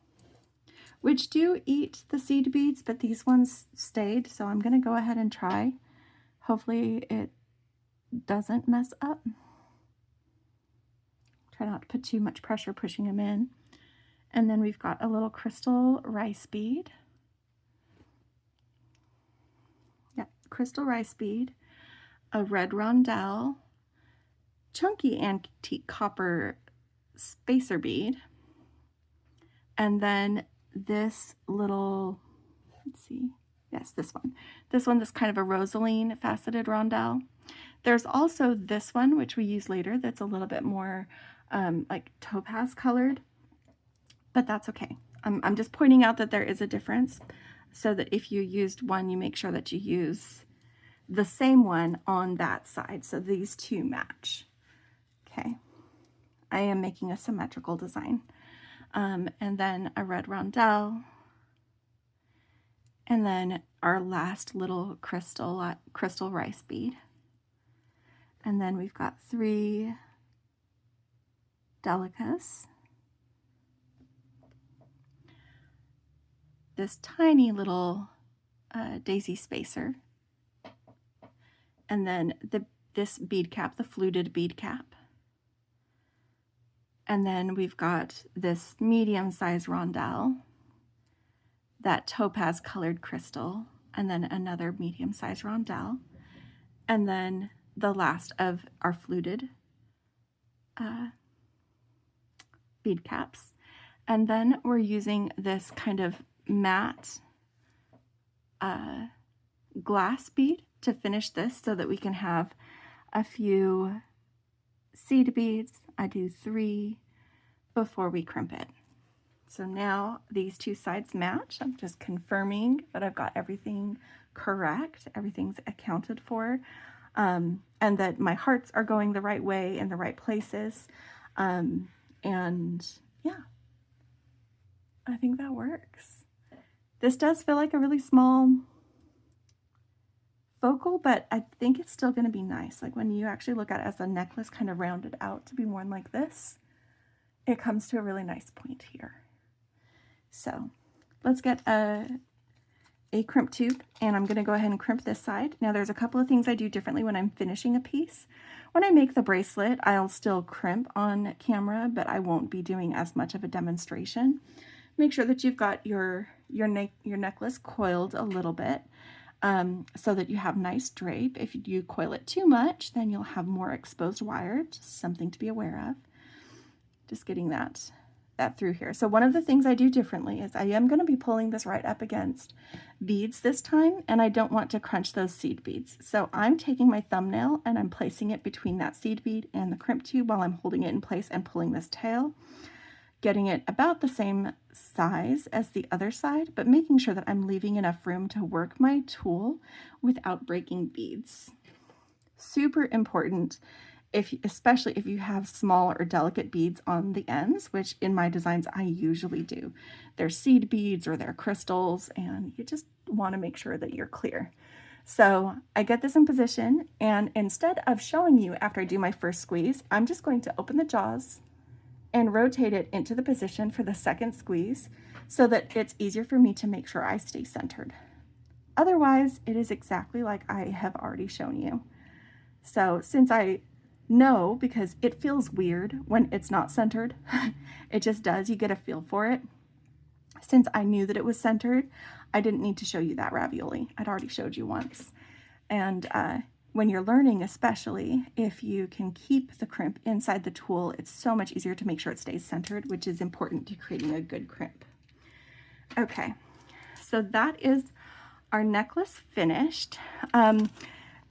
which do eat the seed beads, but these ones stayed, so I'm going to go ahead and try. Hopefully it doesn't mess up. Try not to put too much pressure pushing them in. And then we've got a little crystal rice bead. Yeah, crystal rice bead, a red rondelle, chunky antique copper spacer bead, and then this little, let's see, yes, this one. This one, this kind of a rosaline faceted rondelle. There's also this one, which we use later, that's a little bit more like topaz colored, but that's okay. I'm just pointing out that there is a difference, so that if you used one, you make sure that you use the same one on that side, so these two match. Okay, I am making a symmetrical design. And then a red rondelle, and then our last little crystal rice bead. And then we've got 3 delicas, this tiny little daisy spacer, and then this bead cap, the fluted bead cap. And then we've got this medium-sized rondelle, that topaz colored crystal, and then another medium-sized rondelle, and then the last of our fluted bead caps. And then we're using this kind of matte glass bead to finish this, so that we can have a few seed beads. I do 3 before we crimp it. So now these two sides match. I'm just confirming that I've got everything correct, everything's accounted for, and that my hearts are going the right way in the right places. And yeah, I think that works. This does feel like a really small focal, but I think it's still going to be nice. Like when you actually look at it as a necklace kind of rounded out to be worn like this, it comes to a really nice point here. So let's get a crimp tube, and I'm going to go ahead and crimp this side. Now there's a couple of things I do differently when I'm finishing a piece. When I make the bracelet, I'll still crimp on camera, but I won't be doing as much of a demonstration. Make sure that you've got your necklace coiled a little bit, so that you have nice drape. If you coil it too much, then you'll have more exposed wire, just something to be aware of. Just getting that through here. So one of the things I do differently is I am going to be pulling this right up against beads this time, and I don't want to crunch those seed beads. So I'm taking my thumbnail and I'm placing it between that seed bead and the crimp tube while I'm holding it in place and pulling this tail, getting it about the same size as the other side, but making sure that I'm leaving enough room to work my tool without breaking beads. Super important, especially if you have small or delicate beads on the ends, which in my designs I usually do. They're seed beads or they're crystals, and you just want to make sure that you're clear. So I get this in position, and instead of showing you after I do my first squeeze, I'm just going to open the jaws and rotate it into the position for the second squeeze, so that it's easier for me to make sure I stay centered. Otherwise, it is exactly like I have already shown you. So since I know, because it feels weird when it's not centered, it just does, you get a feel for it. Since I knew that it was centered, I didn't need to show you that ravioli. I'd already showed you once. And when you're learning, especially, if you can keep the crimp inside the tool, it's so much easier to make sure it stays centered, which is important to creating a good crimp. Okay, so that is our necklace finished.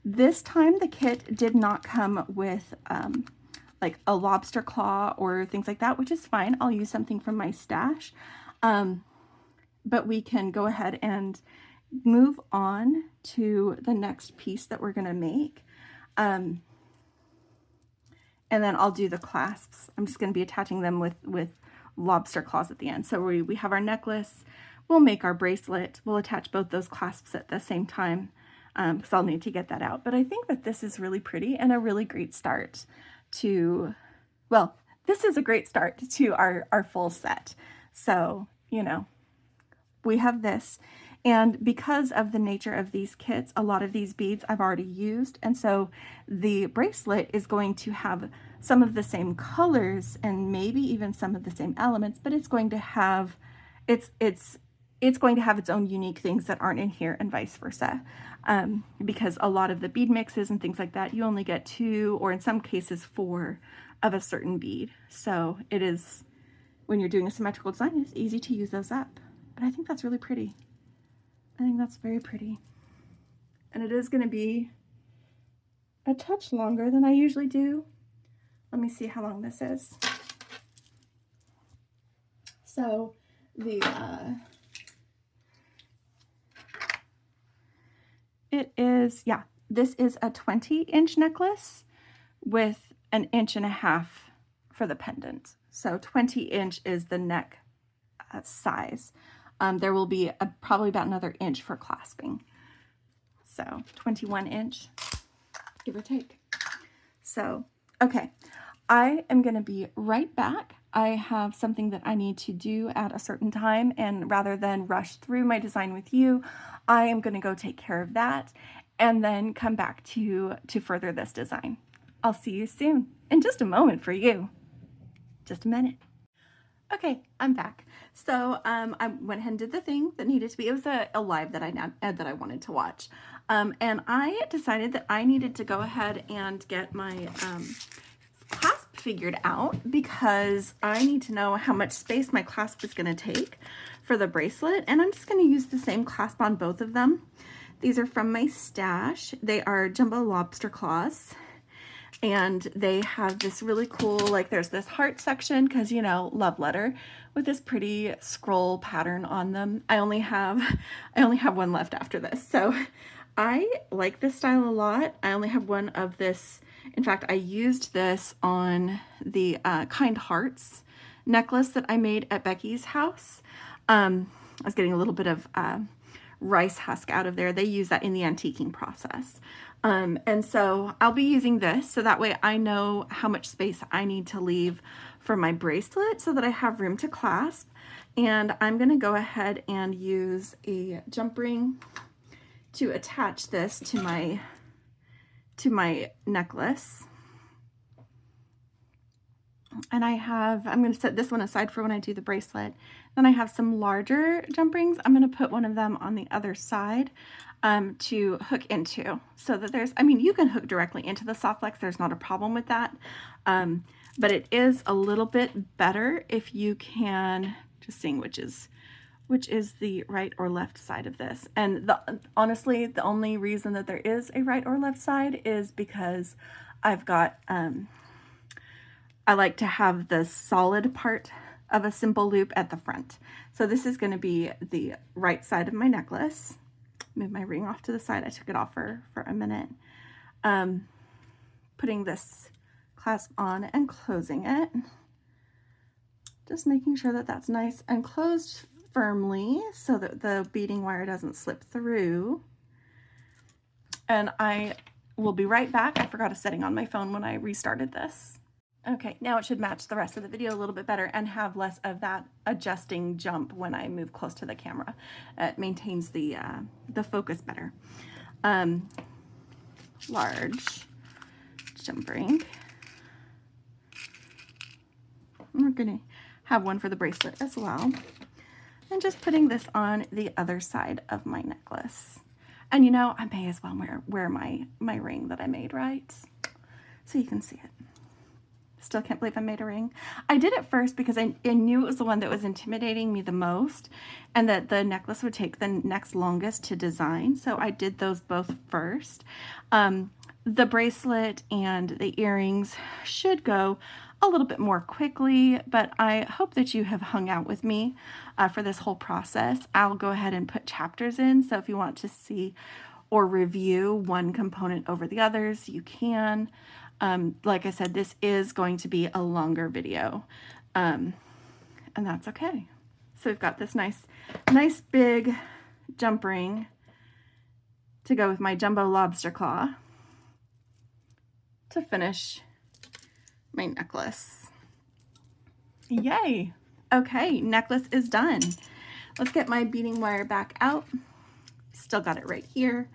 This time the kit did not come with like a lobster claw or things like that, which is fine. I'll use something from my stash. But we can go ahead and move on to the next piece that we're going to make. And then I'll do the clasps. I'm just going to be attaching them with lobster claws at the end. So we have our necklace, we'll make our bracelet, we'll attach both those clasps at the same time, because I'll need to get that out. But I think that this is really pretty and a really great start to, well, this is a great start to our full set. So, you know, we have this, and because of the nature of these kits, a lot of these beads I've already used, and so the bracelet is going to have some of the same colors and maybe even some of the same elements, but it's going to have it's going to have its own unique things that aren't in here, and vice versa, because a lot of the bead mixes and things like that, you only get 2 or in some cases 4 of a certain bead. So it is, when you're doing a symmetrical design, it's easy to use those up. But I think that's really pretty. I think that's very pretty. And it is going to be a touch longer than I usually do. Let me see how long this is. So the it is, yeah, this is a 20-inch necklace with 1.5 inches for the pendant. So 20-inch is the neck size. There will be probably about another inch for clasping. So 21-inch, give or take. So, okay, I am going to be right back. I have something that I need to do at a certain time, and rather than rush through my design with you, I am going to go take care of that and then come back to further this design. I'll see you soon. In just a moment for you. Just a minute. Okay, I'm back. So I went ahead and did the thing that needed to be. It was a live that I wanted to watch, and I decided that I needed to go ahead and get my clasp figured out, because I need to know how much space my clasp is going to take for the bracelet, and I'm just going to use the same clasp on both of them. These are from my stash. They are jumbo lobster claws. And they have this really cool, like, there's this heart section, because, you know, love letter, with this pretty scroll pattern on them. I only have one left after this. So I like this style a lot. I only have one of this. In fact, I used this on the Kind Hearts necklace that I made at Becky's house. I was getting a little bit of rice husk out of there. They use that in the antiquing process. And so I'll be using this, so that way I know how much space I need to leave for my bracelet so that I have room to clasp. And I'm going to go ahead and use a jump ring to attach this to my necklace. And I'm going to set this one aside for when I do the bracelet. Then I have some larger jump rings. I'm going to put one of them on the other side to hook into, so that there's, I mean, you can hook directly into the Softflex. There's not a problem with that. But it is a little bit better if you can, just seeing which is the right or left side of this. And honestly, the only reason that there is a right or left side is because I've got, I like to have the solid part of a simple loop at the front. So this is going to be the right side of my necklace. Move my ring off to the side. I took it off for a minute. Putting this clasp on and closing it. Just making sure that that's nice and closed firmly so that the beading wire doesn't slip through. And I will be right back. I forgot a setting on my phone when I restarted this. Okay, now it should match the rest of the video a little bit better and have less of that adjusting jump when I move close to the camera. It maintains the focus better. Large jump ring. We're gonna have one for the bracelet as well. And just putting this on the other side of my necklace. And you know, I may as well wear my ring that I made, right? So you can see it. Still can't believe I made a ring. I did it first because I knew it was the one that was intimidating me the most, and that the necklace would take the next longest to design. So I did those both first. The bracelet and the earrings should go a little bit more quickly, but I hope that you have hung out with me for this whole process. I'll go ahead and put chapters in, so if you want to see or review one component over the others, you can. Like I said, this is going to be a longer video, and that's okay. So we've got this nice big jump ring to go with my jumbo lobster claw to finish my necklace. Yay! Okay, necklace is done. Let's get my beading wire back out. Still got it right here.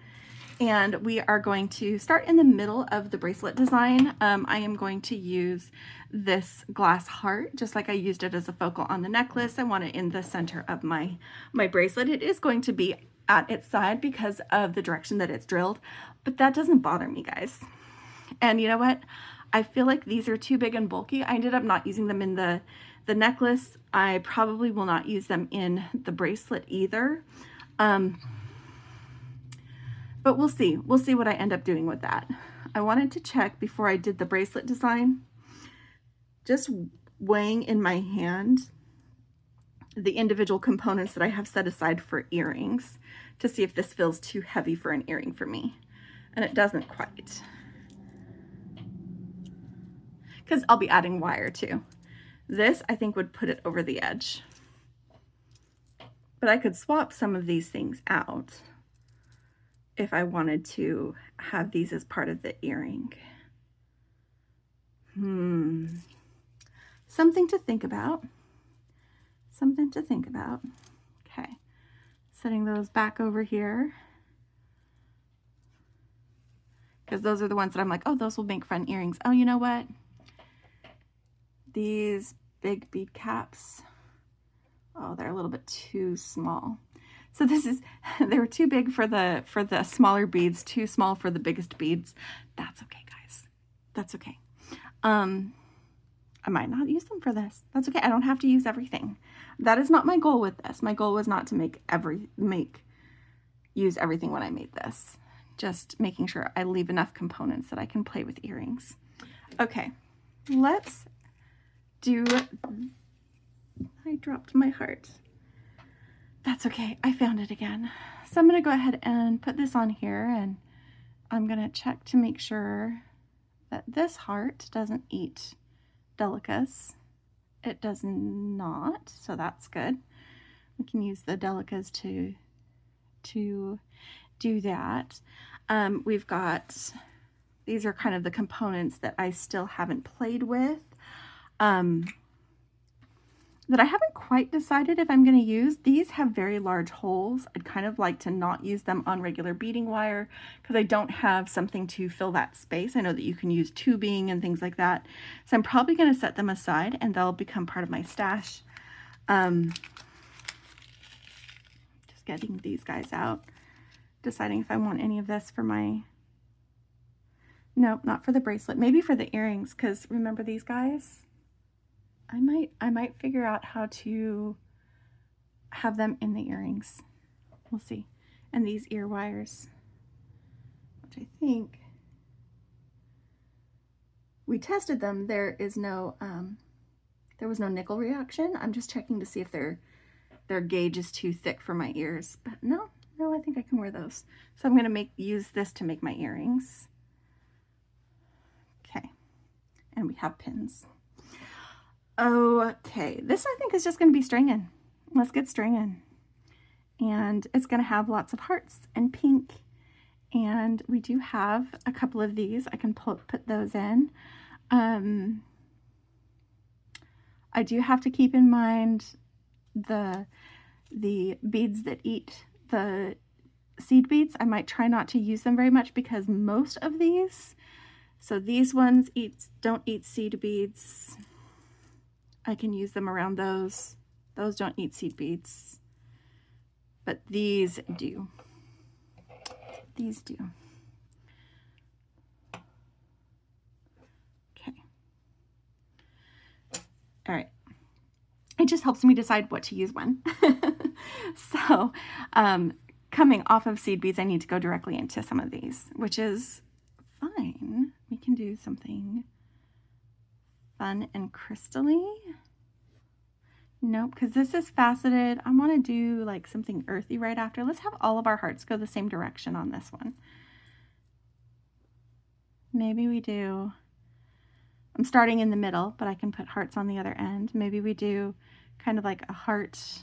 And we are going to start in the middle of the bracelet design. I am going to use this glass heart, just like I used it as a focal on the necklace. I want it in the center of my bracelet. It is going to be at its side because of the direction that it's drilled, but that doesn't bother me, guys. And you know what? I feel like these are too big and bulky. I ended up not using them in the necklace. I probably will not use them in the bracelet either. But we'll see. We'll see what I end up doing with that. I wanted to check before I did the bracelet design, just weighing in my hand the individual components that I have set aside for earrings to see if this feels too heavy for an earring for me. And it doesn't quite. Because I'll be adding wire too. This, I think, would put it over the edge. But I could swap some of these things out if I wanted to have these as part of the earring. Something to think about. Something to think about. Okay, setting those back over here. Because those are the ones that I'm like, oh, those will make fun earrings. Oh, you know what? These big bead caps, oh, they're a little bit too small. So this is, they were too big for the smaller beads, too small for the biggest beads. That's okay, guys. That's okay. I might not use them for this. That's okay. I don't have to use everything. That is not my goal with this. My goal was not to use everything when I made this. Just making sure I leave enough components that I can play with earrings. Okay, let's do, I dropped my heart. That's okay, I found it again. So I'm gonna go ahead and put this on here, and I'm gonna check to make sure that this heart doesn't eat delicas. It does not, so that's good. We can use the delicas to do that. We've got, these are kind of the components that I still haven't played with, that I haven't quite decided if I'm going to use. These have very large holes. I'd kind of like to not use them on regular beading wire because I don't have something to fill that space. I know that you can use tubing and things like that. So I'm probably going to set them aside and they'll become part of my stash. Just getting these guys out. Deciding if I want any of this for my, nope, not for the bracelet, maybe for the earrings, because remember these guys? I might figure out how to have them in the earrings. We'll see. And these ear wires, which I think we tested them. There is no, there was no nickel reaction. I'm just checking to see if their gauge is too thick for my ears, but no, I think I can wear those. So I'm gonna use this to make my earrings. Okay, and we have pins. Okay, this I think is just going to be stringing. Let's get stringing. And it's going to have lots of hearts and pink. And we do have a couple of these. I can put those in. I do have to keep in mind the beads that eat the seed beads. I might try not to use them very much because most of these, so these ones don't eat seed beads. I can use them around those. Those don't eat seed beads, but these do. These do. Okay. All right. It just helps me decide what to use when. So, coming off of seed beads, I need to go directly into some of these, which is fine. We can do something fun and crystally. Nope, because this is faceted. I want to do like something earthy right after. Let's have all of our hearts go the same direction on this one. Maybe we do, I'm starting in the middle, but I can put hearts on the other end. Maybe we do kind of like a heart.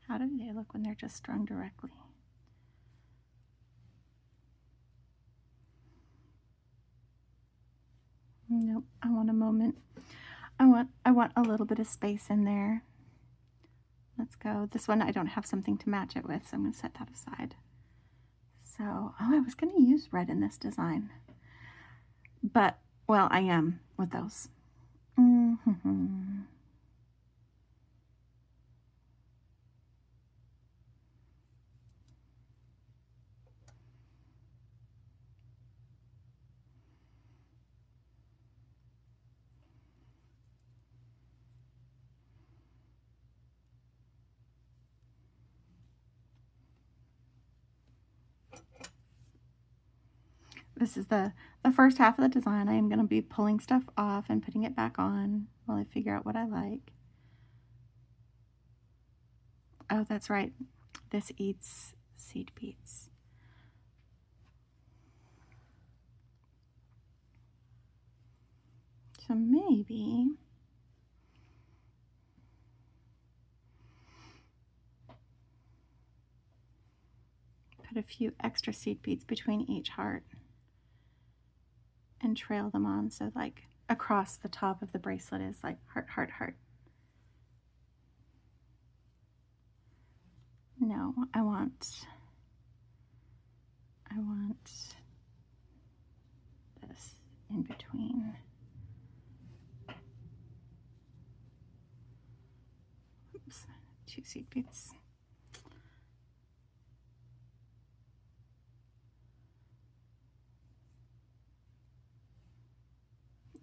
How do they look when they're just strung directly? Nope, I want a moment. I want a little bit of space in there. Let's go. This one I don't have something to match it with, so I'm going to set that aside. So, oh, I was going to use red in this design. But, well, I am with those. This is the first half of the design. I am going to be pulling stuff off and putting it back on while I figure out what I like. Oh, that's right. This eats seed beads. So maybe put a few extra seed beads between each heart and trail them on, so like across the top of the bracelet is like heart, heart, heart. No, I want this in between. Oops, 2 seed beads.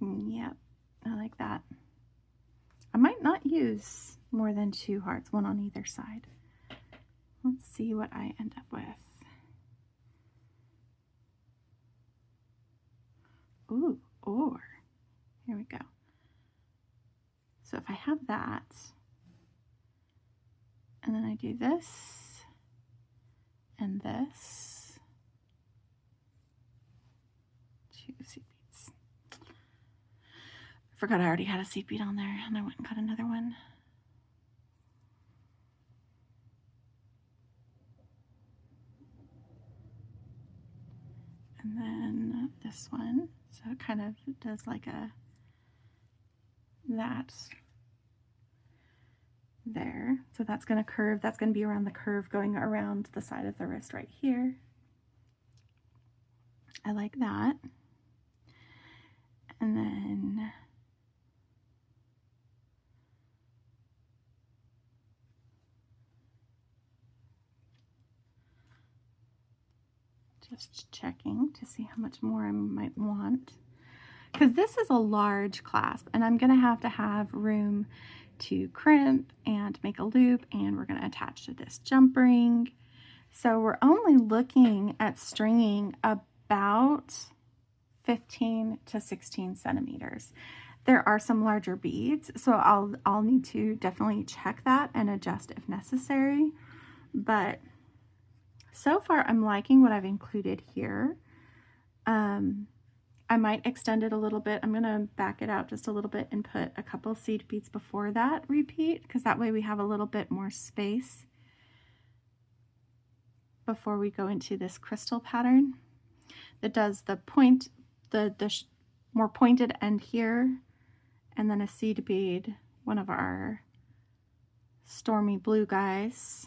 Yep, I like that. I might not use more than 2 hearts, one on either side. Let's see what I end up with. Ooh, or here we go. So if I have that, and then I do this and this, 2 seed beads. I forgot I already had a seed bead on there, and I went and got another one. And then this one, so it kind of does like a that there. So that's going to curve, that's going to be around the curve going around the side of the wrist right here. I like that. And then just checking to see how much more I might want, because this is a large clasp and I'm going to have room to crimp and make a loop, and we're going to attach to this jump ring. So we're only looking at stringing about 15 to 16 centimeters. There are some larger beads, so I'll need to definitely check that and adjust if necessary. But so far I'm liking what I've included here. I might extend it a little bit. I'm going to back it out just a little bit and put a couple seed beads before that repeat, because that way we have a little bit more space before we go into this crystal pattern that does the point, the more pointed end here, and then a seed bead, one of our stormy blue guys.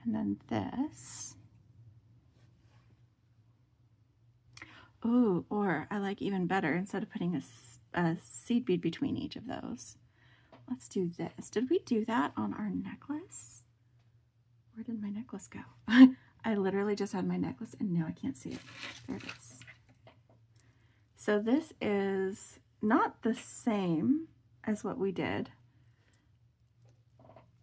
And then this. Ooh, or I like even better, instead of putting a seed bead between each of those, let's do this. Did we do that on our necklace? Where did my necklace go? I literally just had my necklace and now I can't see it. There it is. So this is not the same as what we did.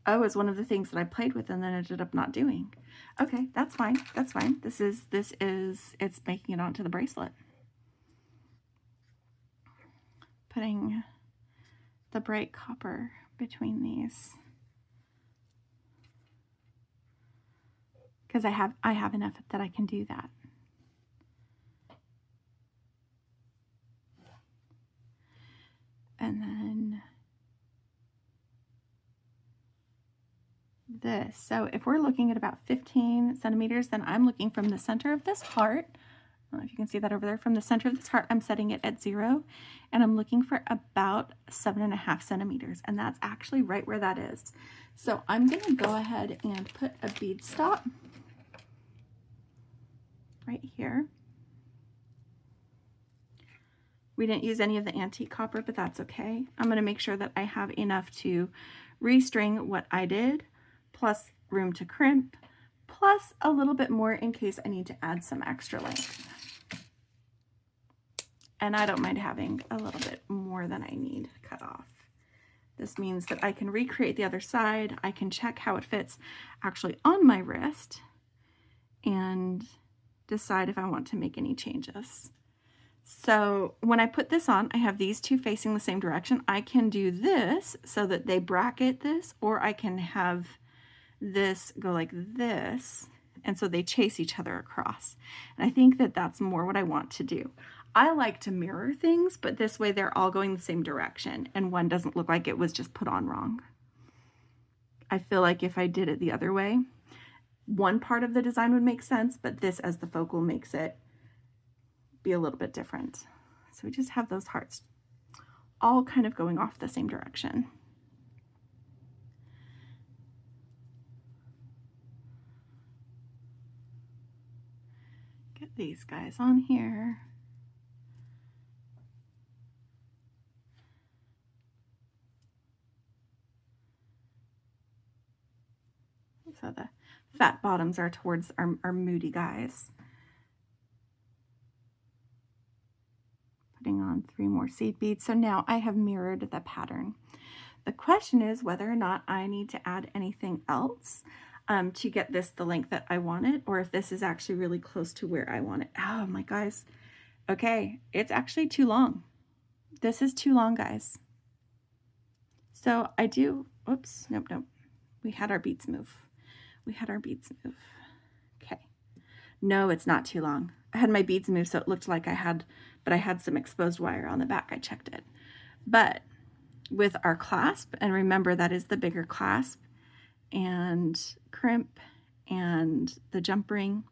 Oh, it's one of the things that I played with and then ended up not doing. Okay, that's fine. That's fine. It's making it onto the bracelet. Putting the bright copper between these. Because I have enough that I can do that. And then this. So if we're looking at about 15 centimeters, then I'm looking from the center of this heart. I don't know if you can see that over there. From the center of this heart, I'm setting it at 0, and I'm looking for about 7.5 centimeters, and that's actually right where that is. So I'm going to go ahead and put a bead stop right here. We didn't use any of the antique copper, but that's okay. I'm going to make sure that I have enough to restring what I did, plus room to crimp, plus a little bit more in case I need to add some extra length. And I don't mind having a little bit more than I need cut off. This means that I can recreate the other side. I can check how it fits actually on my wrist and decide if I want to make any changes. So when I put this on, I have these two facing the same direction. I can do this so that they bracket this, or I can have this go like this, and so they chase each other across. And I think that that's more what I want to do. I like to mirror things, but this way they're all going the same direction and one doesn't look like it was just put on wrong. I feel like if I did it the other way, one part of the design would make sense, but this as the focal makes it be a little bit different. So we just have those hearts all kind of going off the same direction. Get these guys on here. So the fat bottoms are towards our moody guys. Putting on 3 more seed beads. So now I have mirrored the pattern. The question is whether or not I need to add anything else to get this the length that I want it, or if this is actually really close to where I want it. Oh my guys. Okay, it's actually too long. This is too long, guys. So I do, oops, nope. We had our beads move. Okay. No, it's not too long. I had my beads move, so it looked like I had some exposed wire on the back. I checked it. But with our clasp, and remember that is the bigger clasp, and crimp, and the jump ring,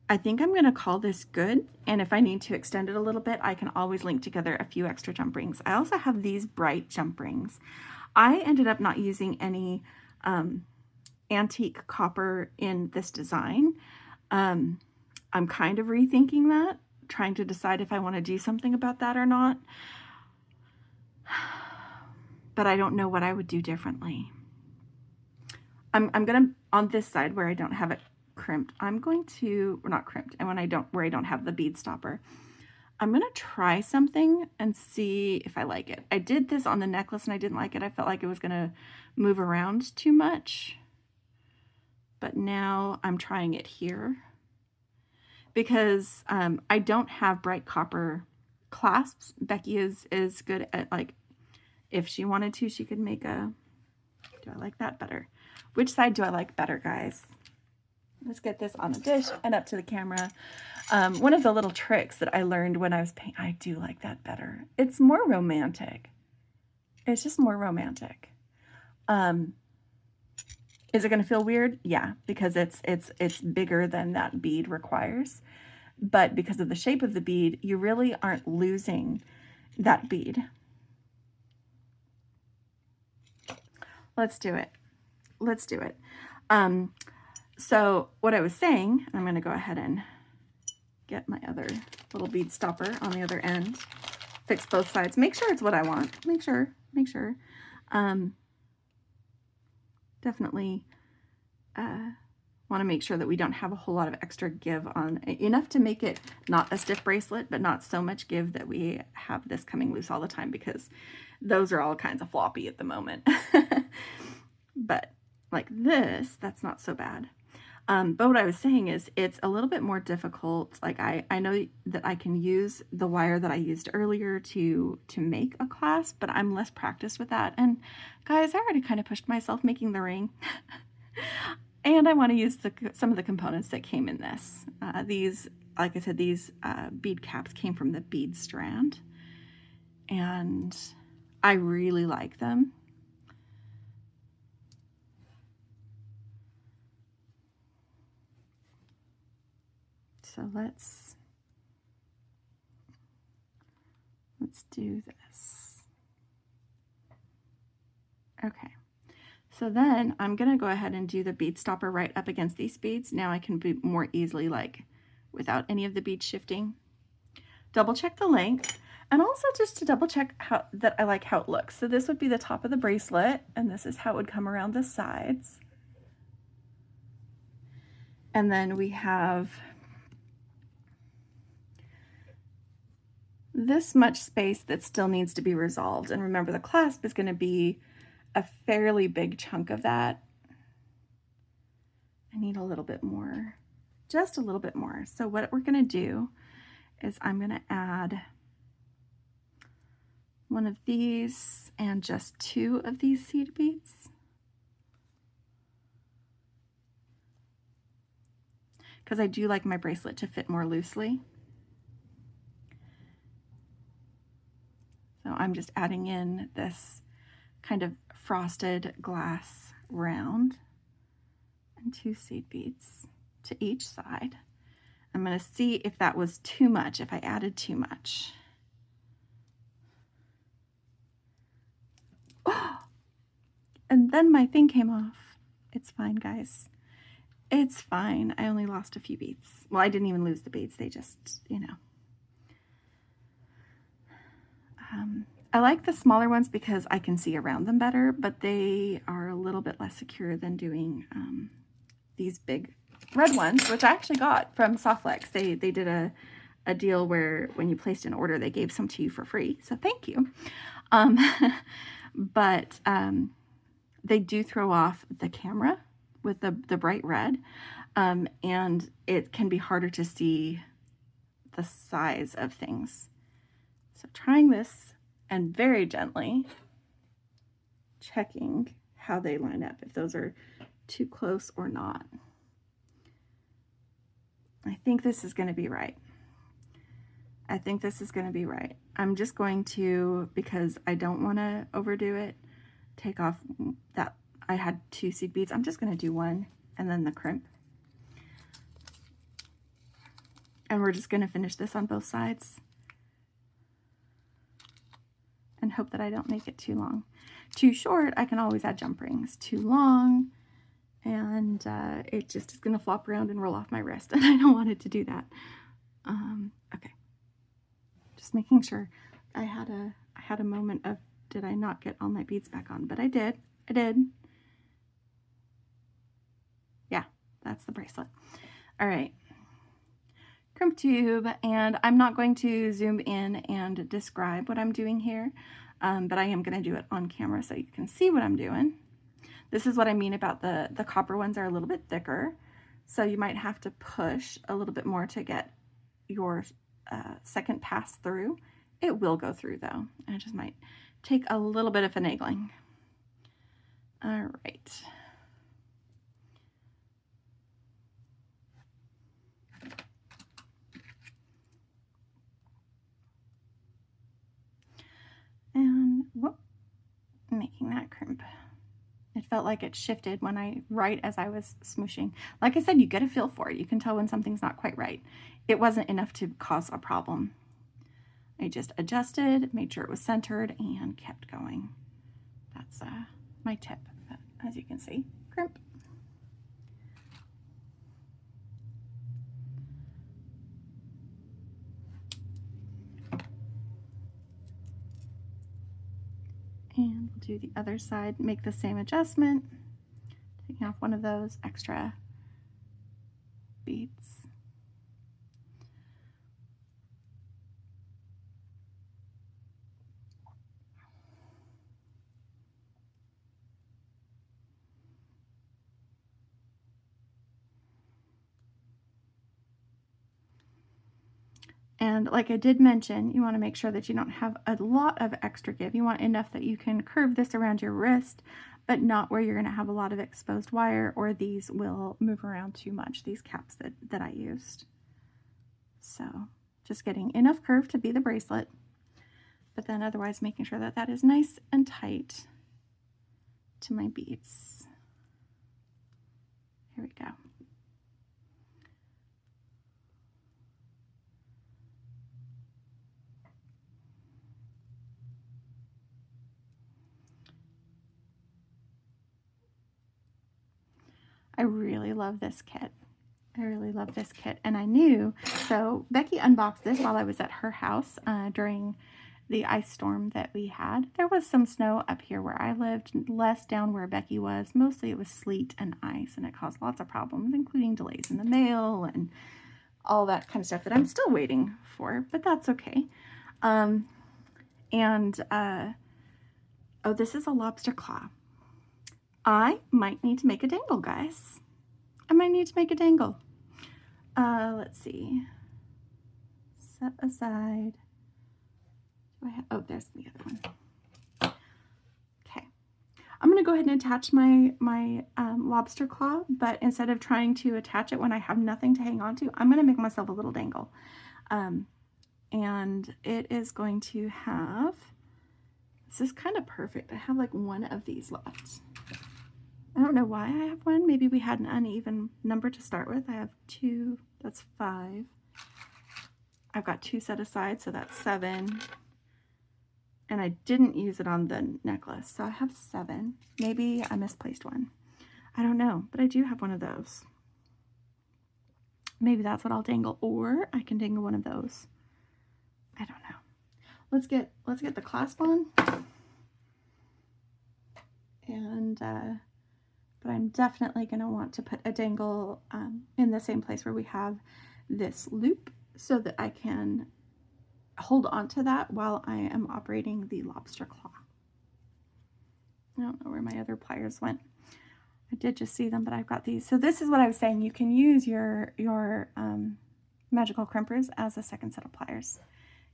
I think I'm going to call this good. And if I need to extend it a little bit, I can always link together a few extra jump rings. I also have these bright jump rings. I ended up not using any antique copper in this design. I'm kind of rethinking that, trying to decide if I want to do something about that or not. But I don't know what I would do differently. I'm gonna, on this side where I don't have it crimped, I'm going to, or not crimped, and where I don't have the bead stopper, I'm gonna try something and see if I like it. I did this on the necklace and I didn't like it. I felt like it was gonna move around too much. But now I'm trying it here because I don't have bright copper clasps. Becky is good at, like, if she wanted to, she could make a, do I like that better? Which side do I like better, guys? Let's get this on a dish and up to the camera. One of the little tricks that I learned when I was painting, I do like that better. It's more romantic. It's just more romantic. Is it going to feel weird? Yeah, because it's bigger than that bead requires. But because of the shape of the bead, you really aren't losing that bead. Let's do it. Let's do it. So what I was saying, I'm going to go ahead and get my other little bead stopper on the other end. Fix both sides. Make sure it's what I want. Make sure. Definitely Want to make sure that we don't have a whole lot of extra give on, enough to make it not a stiff bracelet, but not so much give that we have this coming loose all the time, because those are all kinds of floppy at the moment. But like this, that's not so bad. But what I was saying is it's a little bit more difficult. Like I know that I can use the wire that I used earlier to make a clasp, but I'm less practiced with that. And guys, I already kind of pushed myself making the ring. And I want to use some of the components that came in this. These, like I said, these bead caps came from the bead strand, and I really like them. So let's do this. Okay. So then I'm going to go ahead and do the bead stopper right up against these beads. Now I can be more easily, like, without any of the beads shifting. Double check the length, and also just to double check that I like how it looks. So this would be the top of the bracelet, and this is how it would come around the sides. And then we have this much space that still needs to be resolved. And remember, the clasp is going to be a fairly big chunk of that. I need a little bit more, just a little bit more. So what we're going to do is I'm going to add one of these and just 2 of these seed beads, because I do like my bracelet to fit more loosely. So I'm just adding in this kind of frosted glass round and 2 seed beads to each side. I'm going to see if that was too much, if I added too much. Oh, and then my thing came off. It's fine, guys. It's fine. I only lost a few beads. Well, I didn't even lose the beads. They just, you know. I like the smaller ones because I can see around them better, but they are a little bit less secure than doing these big red ones, which I actually got from Softflex. They did a deal where when you placed an order, they gave some to you for free. So thank you. But they do throw off the camera with the bright red, and it can be harder to see the size of things. So trying this and very gently checking how they line up, if those are too close or not. I think this is going to be right. I think this is going to be right. I'm just going to, because I don't want to overdo it, take off that. I had 2 seed beads. I'm just going to do 1 and then the crimp. And we're just going to finish this on both sides and hope that I don't make it too long. Too short, I can always add jump rings. Too long, and it just is going to flop around and roll off my wrist, and I don't want it to do that. Okay, just making sure. I had a moment of, did I not get all my beads back on? But I did. I did. Yeah, that's the bracelet. All right. Crimp tube, and I'm not going to zoom in and describe what I'm doing here, but I am going to do it on camera so you can see what I'm doing. This is what I mean about the copper ones are a little bit thicker, so you might have to push a little bit more to get your second pass through. It will go through though. I just might take a little bit of finagling. All right. And whoop, making that crimp. It felt like it shifted when right as I was smooshing. Like I said, you get a feel for it. You can tell when something's not quite right. It wasn't enough to cause a problem. I just adjusted, made sure it was centered, and kept going. That's my tip, but as you can see, crimp. And we'll do the other side, make the same adjustment, taking off one of those extra beads. And like I did mention, you want to make sure that you don't have a lot of extra give. You want enough that you can curve this around your wrist, but not where you're going to have a lot of exposed wire, or these will move around too much, these caps that I used. So just getting enough curve to be the bracelet, but then otherwise making sure that that is nice and tight to my beads. Here we go. I really love this kit. I really love this kit. And I knew, so Becky unboxed this while I was at her house during the ice storm that we had. There was some snow up here where I lived, less down where Becky was. Mostly it was sleet and ice, and it caused lots of problems, including delays in the mail and all that kind of stuff that I'm still waiting for, but that's okay. Oh, this is a lobster claw. I might need to make a dangle, guys. I might need to make a dangle. Let's see. Set aside. Oh, there's the other one. Okay. I'm going to go ahead and attach my lobster claw, but instead of trying to attach it when I have nothing to hang on to, I'm going to make myself a little dangle. And it is going to have, this is kind of perfect. I have like one of these left. I don't know why I have one. Maybe we had an uneven number to start with. I have 2, that's 5. I've got 2 set aside, so that's 7. And I didn't use it on the necklace, so I have 7. Maybe I misplaced one. I don't know, but I do have one of those. Maybe that's what I'll dangle, or I can dangle one of those. I don't know. Let's get the clasp on. And but I'm definitely going to want to put a dangle in the same place where we have this loop, so that I can hold on to that while I am operating the lobster claw. I don't know where my other pliers went. I did just see them, but I've got these. So this is what I was saying. You can use your magical crimpers as a second set of pliers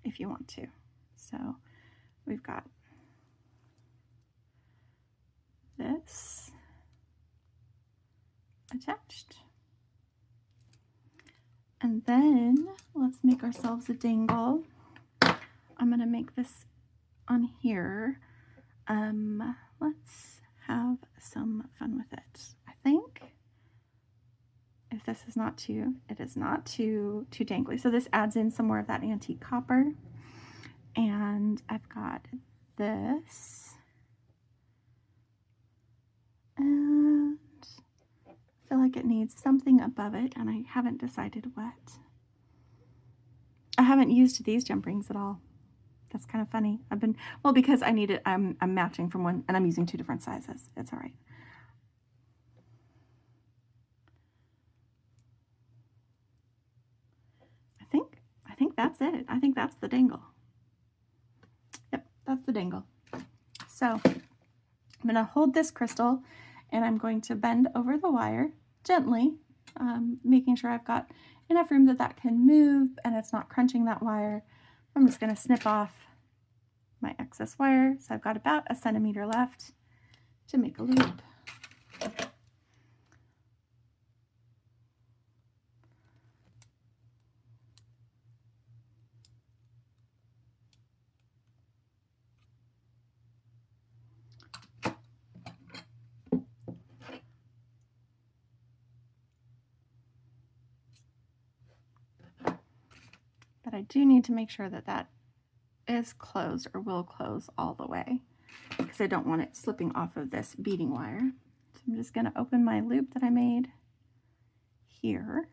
if you want to. So we've got this attached. And then let's make ourselves a dangle. I'm going to make this on here. Let's have some fun with it. I think if this is not too, it is not too dangly. So this adds in some more of that antique copper. And I've got this. And I feel like it needs something above it, and I haven't decided what. I haven't used these jump rings at all. That's kind of funny. Well, because I need it, I'm matching from one, and I'm using 2 different sizes. It's all right. I think that's it. I think that's the dangle. Yep, that's the dangle. So I'm going to hold this crystal, and I'm going to bend over the wire gently, making sure I've got enough room that can move and it's not crunching that wire. I'm just going to snip off my excess wire. So I've got about 1 centimeter left to make a loop. But I do need to make sure that that is closed, or will close all the way, because I don't want it slipping off of this beading wire. So I'm just going to open my loop that I made here,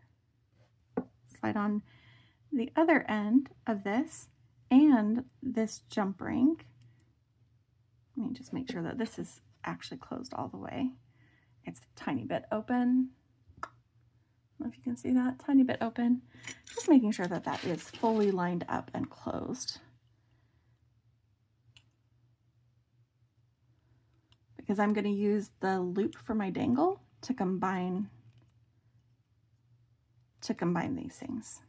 slide on the other end of this and this jump ring. Let me just make sure that this is actually closed all the way. It's a tiny bit open. don't know if you can see that, tiny bit open. Just making sure that that is fully lined up and closed. Because I'm going to use the loop for my dangle to combine these things.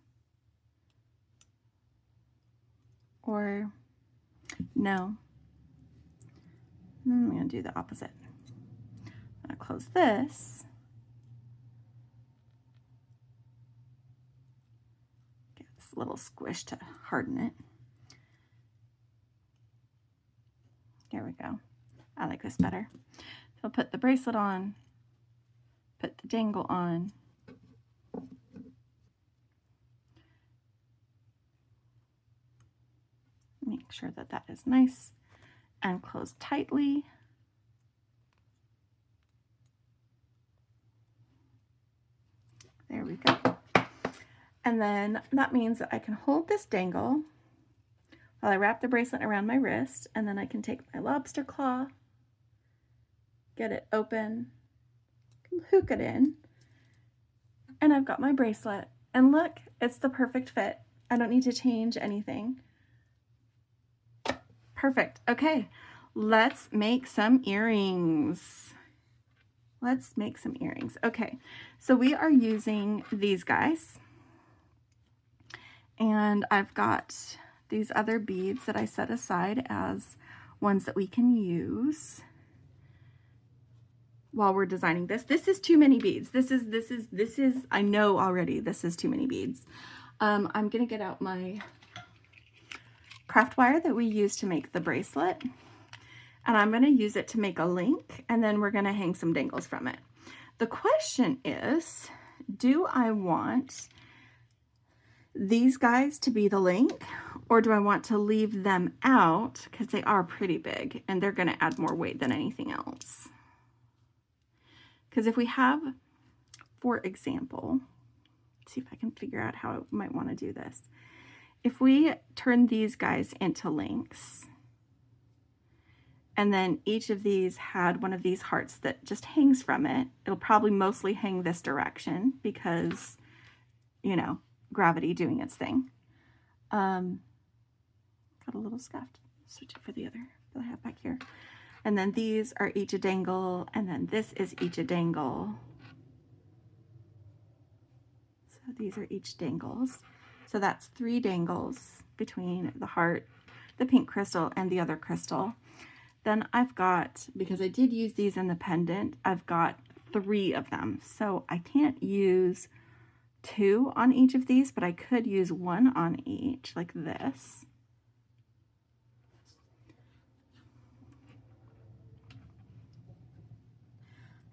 Or no, I'm going to do the opposite. I'm going to close this. Get this little squish to harden it. There we go. I like this better. So I'll put the bracelet on, put the dangle on. Make sure that that is nice and closed tightly. There we go. And then that means that I can hold this dangle while I wrap the bracelet around my wrist, and then I can take my lobster claw, get it open, hook it in, and I've got my bracelet. And look, it's the perfect fit. I don't need to change anything. Perfect. Okay, let's make some earrings. Let's make some earrings. Okay, so we are using these guys. And I've got these other beads that I set aside as ones that we can use while we're designing this. This is too many beads. This is, I know already this is too many beads. I'm gonna get out my craft wire that we use to make the bracelet, and I'm gonna use it to make a link, and then we're gonna hang some dangles from it. The question is, do I want these guys to be the link, or do I want to leave them out because they are pretty big and they're going to add more weight than anything else? Because if we have, for example, let's see if I can figure out how I might want to do this. If we turn these guys into links, and then each of these had one of these hearts that just hangs from it, it'll probably mostly hang this direction because, you know, gravity doing its thing. Got a little scuffed. Switch it for the other that I have back here. And then these are each a dangle, and then this is each a dangle. So these are each dangles. So that's 3 dangles between the heart, the pink crystal, and the other crystal. Then I've got, because I did use these in the pendant, I've got 3 of them. So I can't use 2 on each of these, but I could use 1 on each, like this.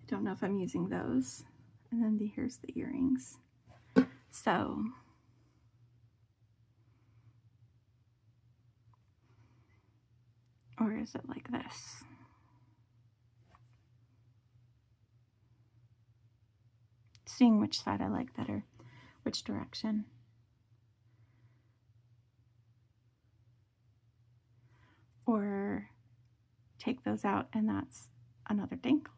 I don't know if I'm using those. And then here's the earrings. So or is it like this? Seeing which side I like better, which direction. Or take those out and that's another dangle.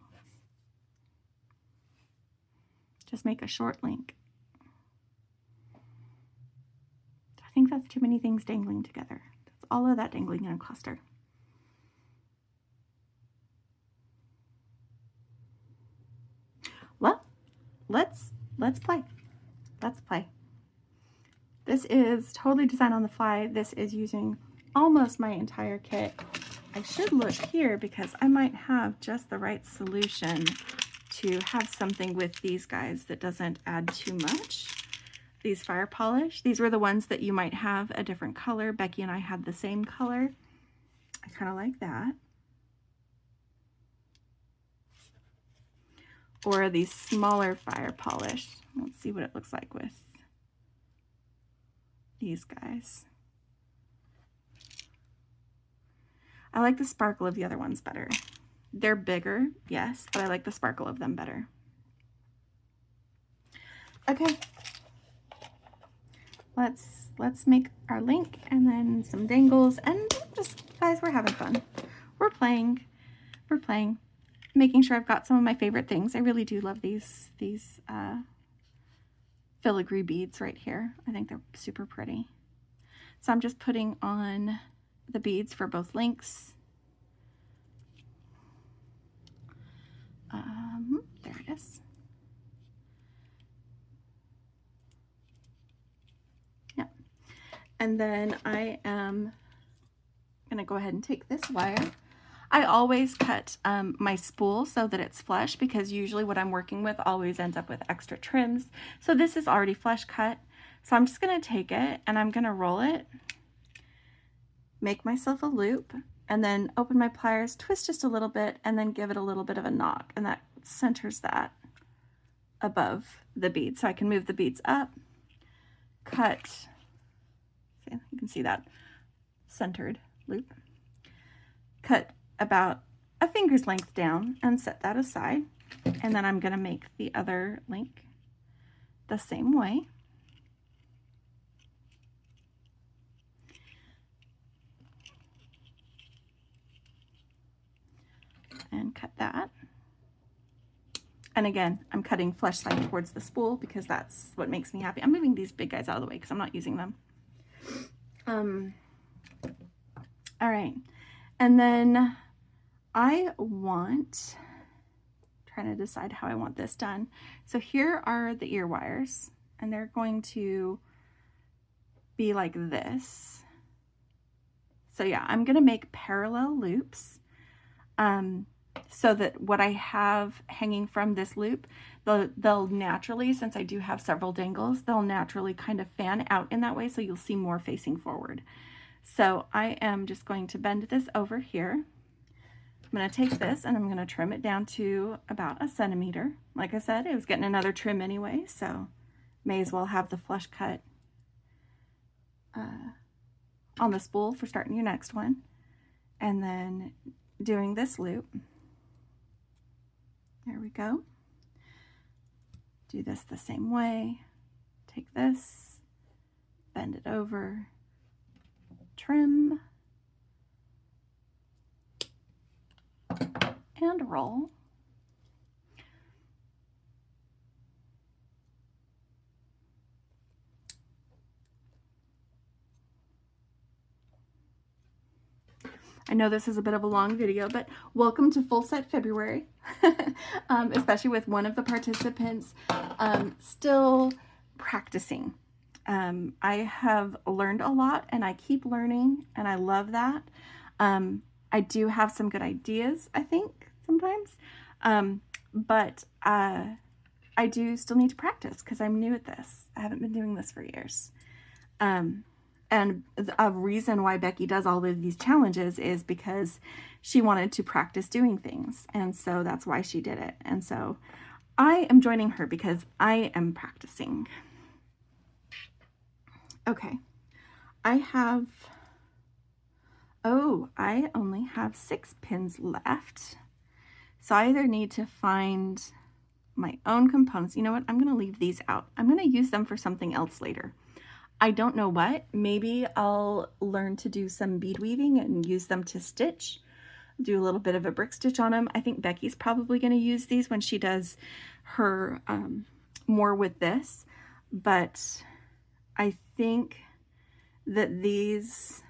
Just make a short link. I think that's too many things dangling together. That's all of that dangling in a cluster. Well, let's play. Let's play. This is totally designed on the fly. This is using almost my entire kit. I should look here because I might have just the right solution to have something with these guys that doesn't add too much. These fire polish, these were the ones that you might have a different color. Becky and I had the same color. I kind of like that. Or these smaller fire polish. Let's see what it looks like with these guys. I like the sparkle of the other ones better. They're bigger, yes, but I like the sparkle of them better. Okay. Let's make our link and then some dangles, and just, guys, we're having fun. We're playing, making sure I've got some of my favorite things. I really do love these filigree beads right here. I think they're super pretty. So I'm just putting on the beads for both links. There it is. Yeah. And then I am going to go ahead and take this wire. I always cut my spool so that it's flush, because usually what I'm working with always ends up with extra trims. So this is already flush cut. So I'm just going to take it and I'm going to roll it, make myself a loop, and then open my pliers, twist just a little bit, and then give it a little bit of a knock, and that centers that above the bead. So I can move the beads up, cut, see, you can see that centered loop, cut about a finger's length down and set that aside. And then I'm going to make the other link the same way. And cut that. And again, I'm cutting flush side towards the spool because that's what makes me happy. I'm moving these big guys out of the way because I'm not using them. All right. And then I want, trying to decide how I want this done. So here are the ear wires, and they're going to be like this. So yeah, I'm going to make parallel loops. So that what I have hanging from this loop, they'll naturally, since I do have several dangles, they'll naturally kind of fan out in that way, so you'll see more facing forward. So I am just going to bend this over here. I'm going to take this and I'm going to trim it down to about 1 centimeter. Like I said, it was getting another trim anyway, so may as well have the flush cut on the spool for starting your next one. And then doing this loop. There we go. Do this the same way. Take this, bend it over, trim, and roll. I know this is a bit of a long video, but welcome to Full Set February, especially with one of the participants still practicing. I have learned a lot and I keep learning, and I love that. I do have some good ideas, I think, sometimes, but I do still need to practice because I'm new at this. I haven't been doing this for years. And a reason why Becky does all of these challenges is because she wanted to practice doing things. And so that's why she did it. And so I am joining her because I am practicing. Okay. I only have 6 pins left. So I either need to find my own components. You know what? I'm going to leave these out. I'm going to use them for something else later. I don't know what. Maybe I'll learn to do some bead weaving and use them to stitch. Do a little bit of a brick stitch on them. I think Becky's probably going to use these when she does her more with this. But I think that these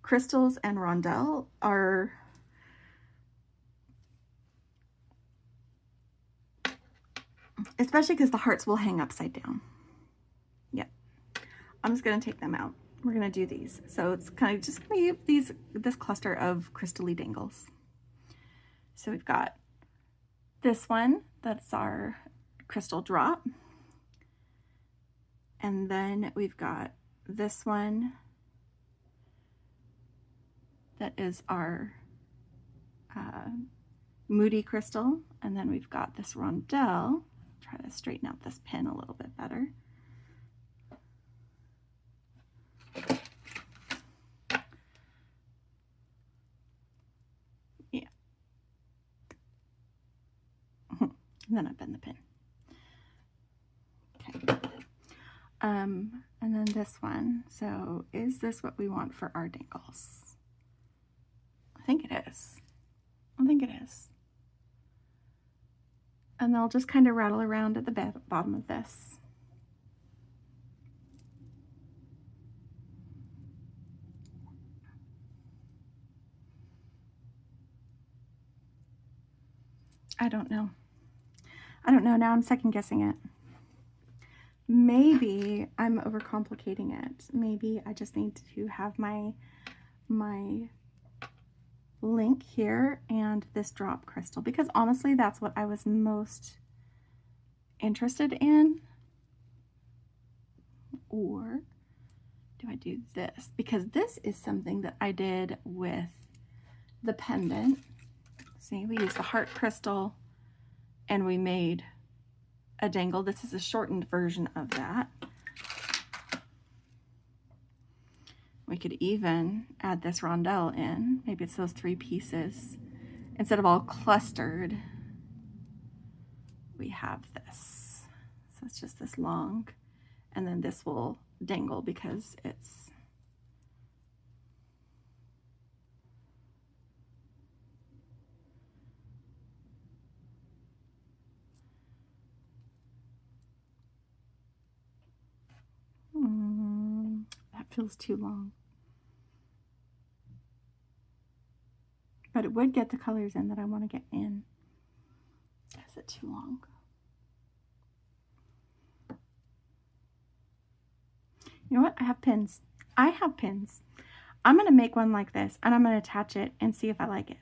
crystals and rondelle are especially because the hearts will hang upside down. I'm just going to take them out. We're going to do these. So it's kind of just going to be this cluster of crystal-y dangles. So we've got this one, that's our crystal drop. And then we've got this one that is our moody crystal. And then we've got this rondelle. Try to straighten out this pin a little bit better. And then I bend the pin. Okay. And then this one. So is this what we want for our dangles? I think it is. I think it is. And they'll just kind of rattle around at the bottom of this. I don't know. I don't know. Now I'm second guessing it. Maybe I'm overcomplicating it. Maybe I just need to have my link here and this drop crystal, because honestly that's what I was most interested in. Or do I do this? Because this is something that I did with the pendant. See, we used the heart crystal and we made a dangle. This is a shortened version of that. We could even add this rondelle in. Maybe it's those 3 pieces. Instead of all clustered, we have this. So it's just this long, and then this will dangle because it's that feels too long. But it would get the colors in that I want to get in. Is it too long? You know what? I have pins. I have pins. I'm going to make one like this, and I'm going to attach it and see if I like it.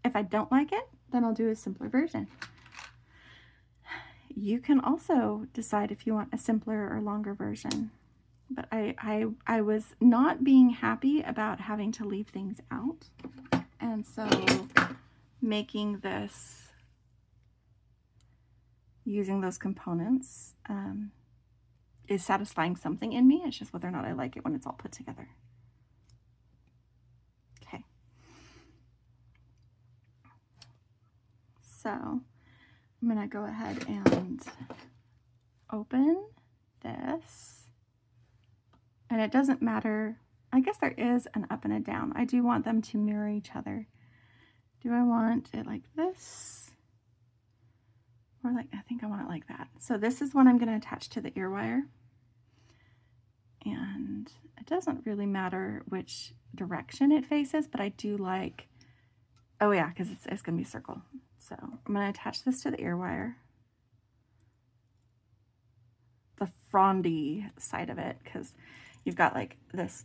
If I don't like it, then I'll do a simpler version. You can also decide if you want a simpler or longer version. But I was not being happy about having to leave things out. And so making this, using those components, is satisfying something in me. It's just whether or not I like it when it's all put together. Okay. So I'm going to go ahead and open this. And it doesn't matter. I guess there is an up and a down. I do want them to mirror each other. Do I want it like this? Or like, I think I want it like that. So this is one I'm going to attach to the ear wire. And it doesn't really matter which direction it faces, but I do like, oh yeah, because it's going to be a circle. So I'm going to attach this to the ear wire. The frondy side of it, because you've got like this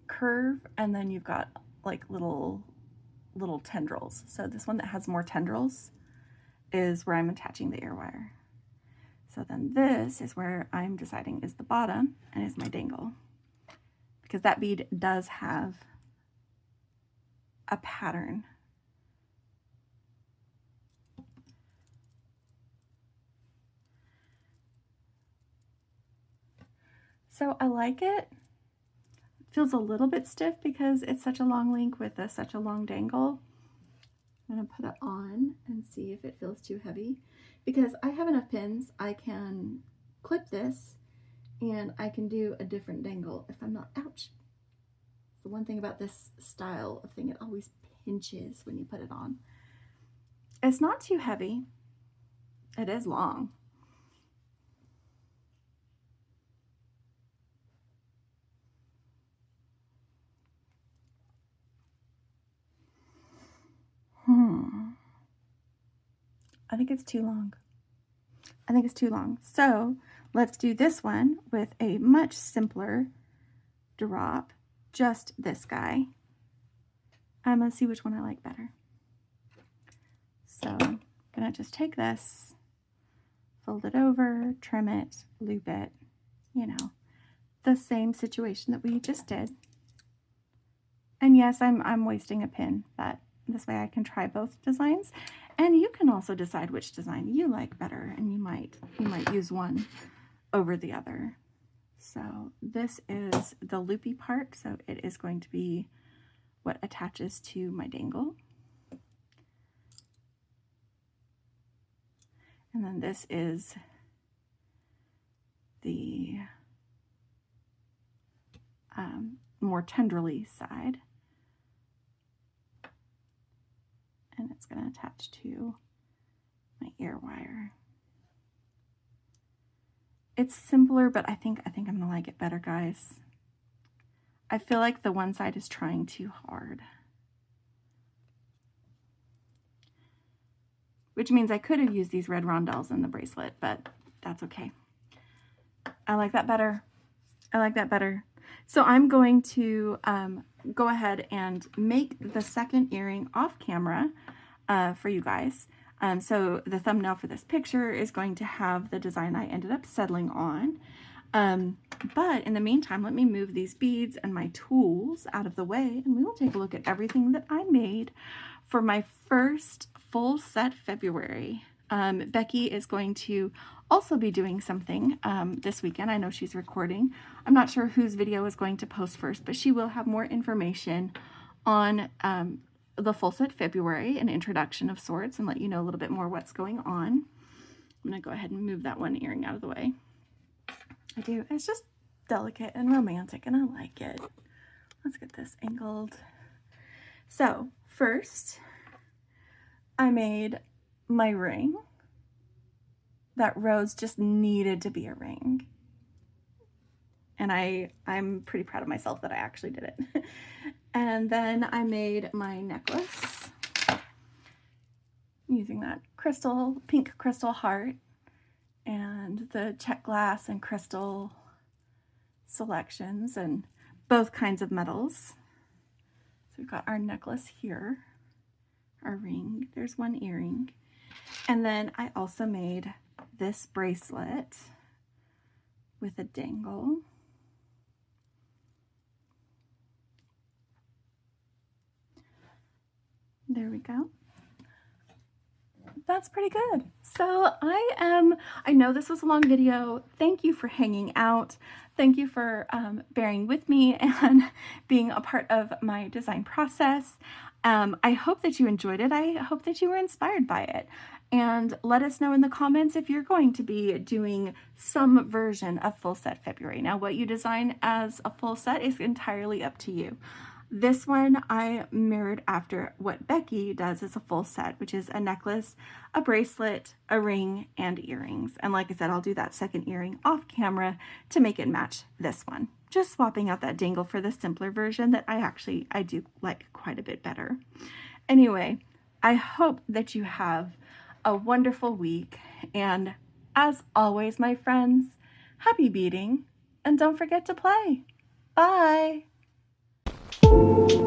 curve and then you've got like little tendrils. So this one that has more tendrils is where I'm attaching the ear wire. So then this is where I'm deciding is the bottom and is my dangle, because that bead does have a pattern. So I like it. It feels a little bit stiff because it's such a long link with such a long dangle. I'm going to put it on and see if it feels too heavy. Because I have enough pins, I can clip this and I can do a different dangle if I'm not, ouch. The one thing about this style of thing, it always pinches when you put it on. It's not too heavy. It is long. I think it's too long. I think it's too long. So let's do this one with a much simpler drop, just this guy. I'm gonna see which one I like better. So I'm gonna just take this, fold it over, trim it, loop it, you know, the same situation that we just did. And yes, I'm wasting a pin, but this way I can try both designs. And you can also decide which design you like better, and you might use one over the other. So this is the loopy part, so it is going to be what attaches to my dangle. And then this is the more tendrily side. And it's going to attach to my ear wire. It's simpler, but I think I'm gonna like it better, guys. I feel like the one side is trying too hard. Which means I could have used these red rondelles in the bracelet, but that's okay. I like that better. I like that better. So I'm going to go ahead and make the second earring off camera for you guys. So the thumbnail for this picture is going to have the design I ended up settling on. But in the meantime, let me move these beads and my tools out of the way, and we will take a look at everything that I made for my first full set February. Becky is going to also be doing something this weekend. I know she's recording. I'm not sure whose video is going to post first, but she will have more information on the full set February, an introduction of sorts, and let you know a little bit more what's going on. I'm gonna go ahead and move that one earring out of the way. I do. It's just delicate and romantic, and I like it. Let's get this angled. So first, I made my ring. That rose just needed to be a ring. And I'm pretty proud of myself that I actually did it. And then I made my necklace using that crystal, pink crystal heart, and the check glass and crystal selections, and both kinds of metals. So we've got our necklace here, our ring, there's one earring. And then I also made this bracelet with a dangle. There we go. That's pretty good. So I know this was a long video. Thank you for hanging out. Thank you for bearing with me and being a part of my design process. I hope that you enjoyed it. I hope that you were inspired by it. And let us know in the comments if you're going to be doing some version of full set February. Now, what you design as a full set is entirely up to you. This one I mirrored after what Becky does as a full set, which is a necklace, a bracelet, a ring, and earrings. And like I said, I'll do that second earring off camera to make it match this one. Just swapping out that dangle for the simpler version that I do like quite a bit better. Anyway, I hope that you have a wonderful week. And as always, my friends, happy beading, and don't forget to play. Bye. Thank you.